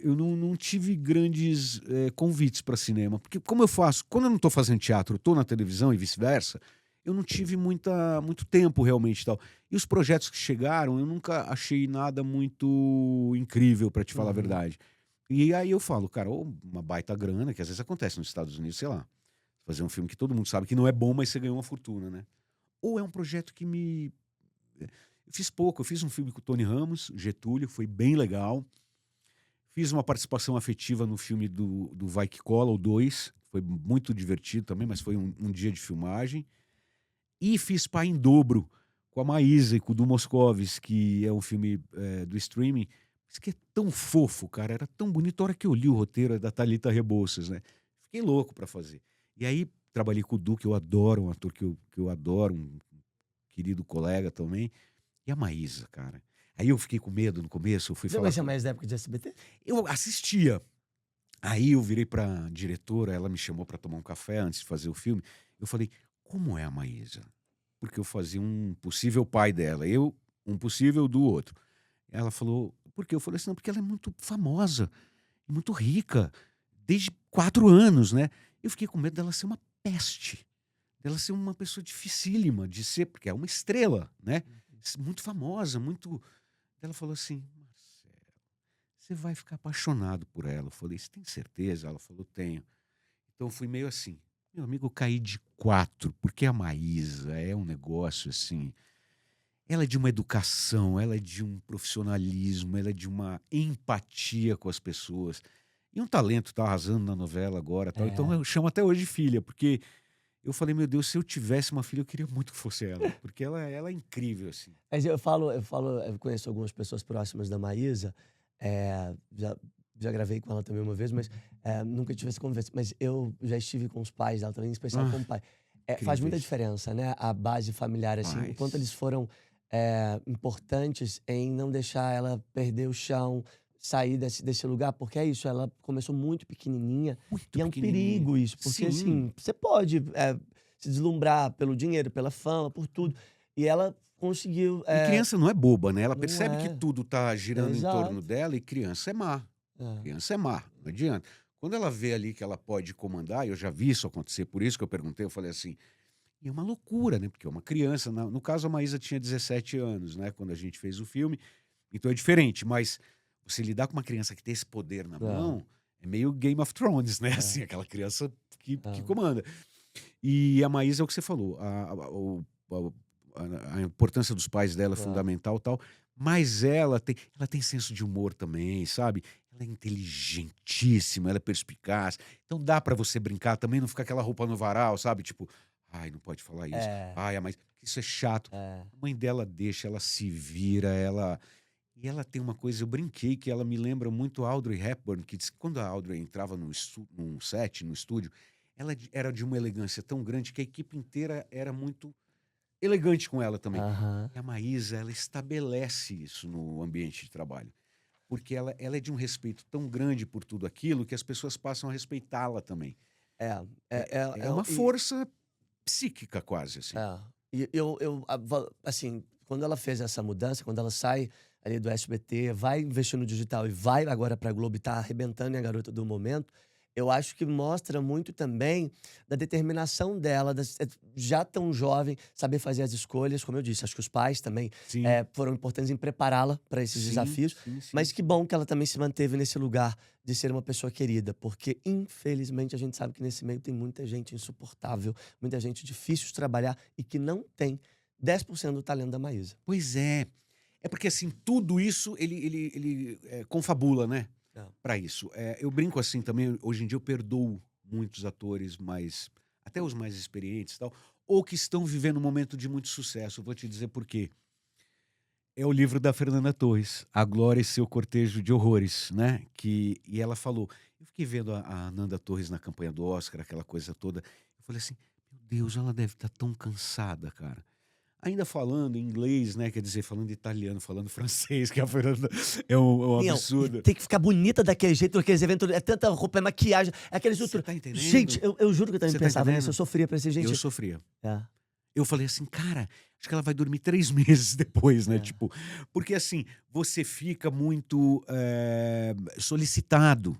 eu não tive grandes convites para cinema. Porque como eu faço, quando eu não tô fazendo teatro, eu tô na televisão e vice-versa, eu não tive muito tempo realmente e tal. E os projetos que chegaram, eu nunca achei nada muito incrível, para te falar a verdade. E aí eu falo, cara, ou uma baita grana, que às vezes acontece nos Estados Unidos, sei lá, fazer um filme que todo mundo sabe que não é bom, mas você ganhou uma fortuna, né? Ou é um projeto que Eu fiz pouco, eu fiz um filme com o Tony Ramos, Getúlio, foi bem legal. Fiz uma participação afetiva no filme do Vai Que Cola, o 2, foi muito divertido também, mas foi um dia de filmagem. E fiz Pai em Dobro, com a Maísa e com o Du Moscovis, que é um filme do streaming. Isso que é tão fofo, cara, era tão bonito. A hora que eu li o roteiro da Thalita Rebouças, né? Fiquei louco pra fazer. E aí trabalhei com o Du, que eu adoro, um ator que eu adoro, um querido colega também. E a Maísa, cara. Aí eu fiquei com medo no começo, eu fui Você falar... conhecia a Maísa da época de SBT? Eu assistia. Aí eu virei pra diretora, ela me chamou pra tomar um café antes de fazer o filme. Eu falei, como é a Maísa? Porque eu fazia um possível pai dela, eu, um possível do outro. Ela falou, por quê? Eu falei assim, não, porque ela é muito famosa, muito rica, desde 4 anos, né? Eu fiquei com medo dela ser uma peste, dela ser uma pessoa dificílima de ser, porque é uma estrela, né? Muito famosa, muito... Ela falou assim, Marcelo, você vai ficar apaixonado por ela. Eu falei, você tem certeza? Ela falou, tenho. Então eu fui meio assim, meu amigo, eu caí de 4, porque a Maísa é um negócio assim... ela é de uma educação, ela é de um profissionalismo, ela é de uma empatia com as pessoas. E um talento, tá arrasando na novela agora, tal. Então É. eu chamo até hoje de filha, porque eu falei, meu Deus, se eu tivesse uma filha, eu queria muito que fosse ela, porque ela é incrível, assim. Mas eu conheço algumas pessoas próximas da Maísa, já gravei com ela também uma vez, mas nunca tive essa conversa. Mas eu já estive com os pais dela também, em especial com o Ah, pai. Faz muita incríveis. diferença, né? A base familiar, assim, o quanto Paz. eles foram importantes em não deixar ela perder o chão, sair desse lugar, porque é isso, ela começou muito pequenininha Muito e é um pequenininha. perigo isso, porque Sim. assim, você pode se deslumbrar pelo dinheiro, pela fama, por tudo. E ela conseguiu. E criança não é boba, né? Ela Não percebe que é. tudo tá girando em torno Exato. dela e criança é má. É. Criança é má, não adianta. Quando ela vê ali que ela pode comandar, e eu já vi isso acontecer, por isso que eu perguntei, eu falei assim, e é uma loucura, né? Porque é uma criança, no caso a Maísa tinha 17 anos, né? Quando a gente fez o filme, então é diferente, mas você lidar com uma criança que tem esse poder na É, mão, é meio Game of Thrones, né? é, Assim, aquela criança que é. comanda. E a Maísa é o que você falou, a importância dos pais dela é É. fundamental, tal, mas ela tem senso de humor também, sabe? Ela é inteligentíssima, ela é perspicaz. Então dá pra você brincar também, não ficar aquela roupa no varal, sabe? Tipo, ai, não pode falar isso. É, Ai, mas isso é chato. é. A mãe dela deixa, ela se vira, e ela tem uma coisa, eu brinquei que ela me lembra muito a Audrey Hepburn, que diz que quando a Audrey entrava num set, no estúdio, ela era de uma elegância tão grande que a equipe inteira era muito elegante com ela também. Aham. E a Maísa, ela estabelece isso no ambiente de trabalho, porque ela é de um respeito tão grande por tudo aquilo que as pessoas passam a respeitá-la também. É, É uma força psíquica quase, assim. é. E assim, quando ela fez essa mudança, quando ela sai ali do SBT, vai investir no digital e vai agora pra Globo e tá arrebentando, é a garota do momento, eu acho que mostra muito também da determinação dela, já tão jovem, saber fazer as escolhas, como eu disse, acho que os pais também Sim, foram importantes em prepará-la para esses sim, desafios, sim, sim, mas que sim. bom que ela também se manteve nesse lugar de ser uma pessoa querida, porque infelizmente a gente sabe que nesse meio tem muita gente insuportável, muita gente difícil de trabalhar e que não tem 10% do talento da Maísa. Pois é. É porque, assim, tudo isso confabula, né, É. pra isso. Eu brinco assim também, hoje em dia eu perdoo muitos atores mais até os mais experientes e tal, ou que estão vivendo um momento de muito sucesso. Eu vou te dizer por quê. É o livro da Fernanda Torres, A Glória e Seu Cortejo de Horrores, né, e ela falou eu fiquei vendo a Nanda Torres na campanha do Oscar, aquela coisa toda, eu falei assim: "Meu Deus, ela deve estar tão cansada, cara". Ainda falando inglês, né, quer dizer, falando italiano, falando francês, que a Fernanda é um Não, e absurdo. tem que ficar bonita daquele jeito, naqueles eventos, é tanta roupa, é maquiagem, é aqueles Você outros. tá entendendo? Gente, eu juro que eu também Você tá pensava nisso, eu entendendo? sofria pra esse Eu gente. sofria. É, Eu falei assim: "Cara, acho que ela vai dormir 3 meses depois", né, é. tipo, porque assim, você fica muito, solicitado,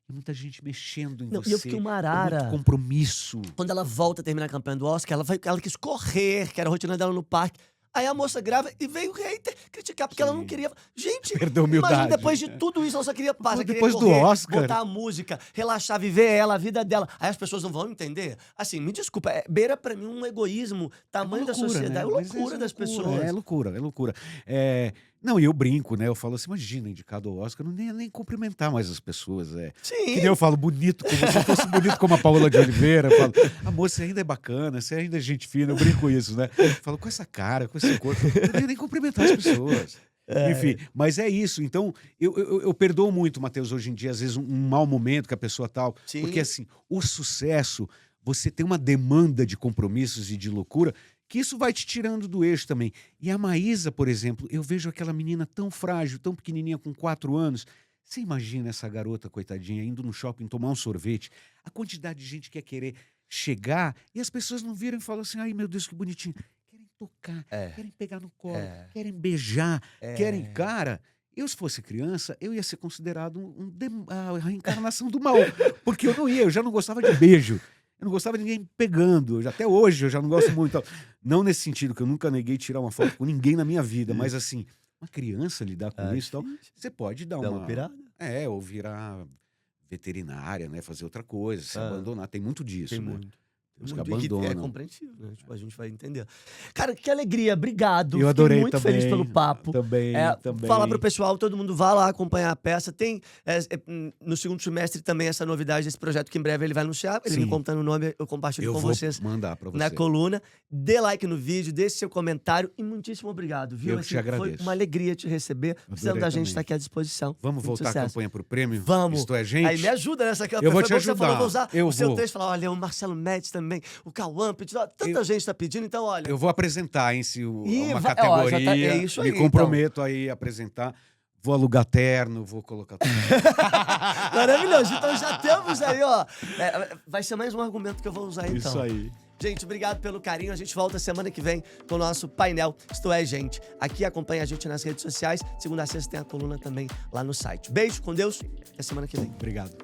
e muita gente mexendo em Não, e eu fiquei você, uma é muito arara. compromisso. Quando ela volta a terminar a campanha do Oscar, ela quis correr, que era a rotina dela no parque. Aí a moça grava e veio o hater criticar, porque ela não Sim. queria. Gente, Perdeu a imagina humildade. depois de tudo isso, ela só queria paz, Pô, ela queria depois do correr, Oscar. botar a música, relaxar, viver ela, a vida dela. Aí as pessoas não vão entender. Assim, me desculpa, beira pra mim um egoísmo, É uma tamanho da loucura, né, sociedade, é mas loucura é das loucura, pessoas. é loucura, é loucura. Não, e eu brinco, né, eu falo assim: "Imagina, indicado ao Oscar, eu não ia nem cumprimentar mais as pessoas", que nem Sim, eu falo bonito como se eu fosse bonito como a Paola de Oliveira, eu falo: "Amor, você ainda é bacana, você ainda é gente fina", eu brinco isso, né. Eu falo: "Com essa cara, com esse corpo", eu não ia nem cumprimentar as pessoas. Enfim, é, mas é isso, então eu perdoo muito, Matheus, hoje em dia, às vezes um mau momento que a pessoa tal, porque sim. assim, o sucesso, você tem uma demanda de compromissos e de loucura, que isso vai te tirando do eixo também. E a Maísa, por exemplo, eu vejo aquela menina tão frágil, tão pequenininha, com 4 anos. Você imagina essa garota, coitadinha, indo no shopping tomar um sorvete, a quantidade de gente que quer querer chegar e as pessoas não viram e falam assim: ai meu Deus, que bonitinho. Querem tocar, É, querem pegar no colo, é, querem beijar, querem. é. Cara, eu se fosse criança, eu ia ser considerado a reencarnação do mal. Porque eu já não gostava de beijo. Eu não gostava de ninguém pegando, até hoje eu já não gosto muito. Não nesse sentido, que eu nunca neguei tirar uma foto com ninguém na minha vida, mas assim, uma criança lidar com isso e tal, Difícil. você pode dar Dá uma uma. pirada? Ou virar veterinária, né? Fazer outra coisa, se Ah, abandonar. Tem muito tem disso, né? muito. Os que E É abandonam. compreensível, né? Tipo, a gente vai entender. Cara, que alegria, obrigado. Eu adorei Fiquei muito também. feliz pelo papo. Também. Fala pro pessoal, todo mundo vá lá acompanhar a peça. Tem no segundo semestre também essa novidade desse projeto que em breve ele vai anunciar. Ele Sim. me contando o nome, eu compartilho Eu com vou vocês mandar pra você. na coluna. Dê like no vídeo, deixe seu comentário e muitíssimo obrigado, viu? Eu que te agradeço. Foi uma alegria te receber. Precisando da gente também. estar aqui à disposição. Vamos Muito voltar à sucesso. campanha pro prêmio? Vamos. Isto é, gente? Aí me ajuda nessa campanha. Eu vou Foi te bom que você falou, ajudar. vou usar Eu o seu vou. texto e falar, olha, o Marcelo Médici também, o Cauã, tanta gente tá pedindo, então olha. Eu vou apresentar, hein, se Ih, uma vai- ó, categoria. já tá- é isso aí, me comprometo aí a apresentar. Vou alugar terno, vou colocar tudo. Maravilhoso. Então já temos aí, ó. Vai ser mais um argumento que eu vou usar então. Isso aí. Gente, obrigado pelo carinho. A gente volta semana que vem com o nosso painel. Isto é, gente. Aqui acompanha a gente nas redes sociais. Segunda a sexta tem a coluna também lá no site. Beijo, com Deus. Até semana que vem. Obrigado.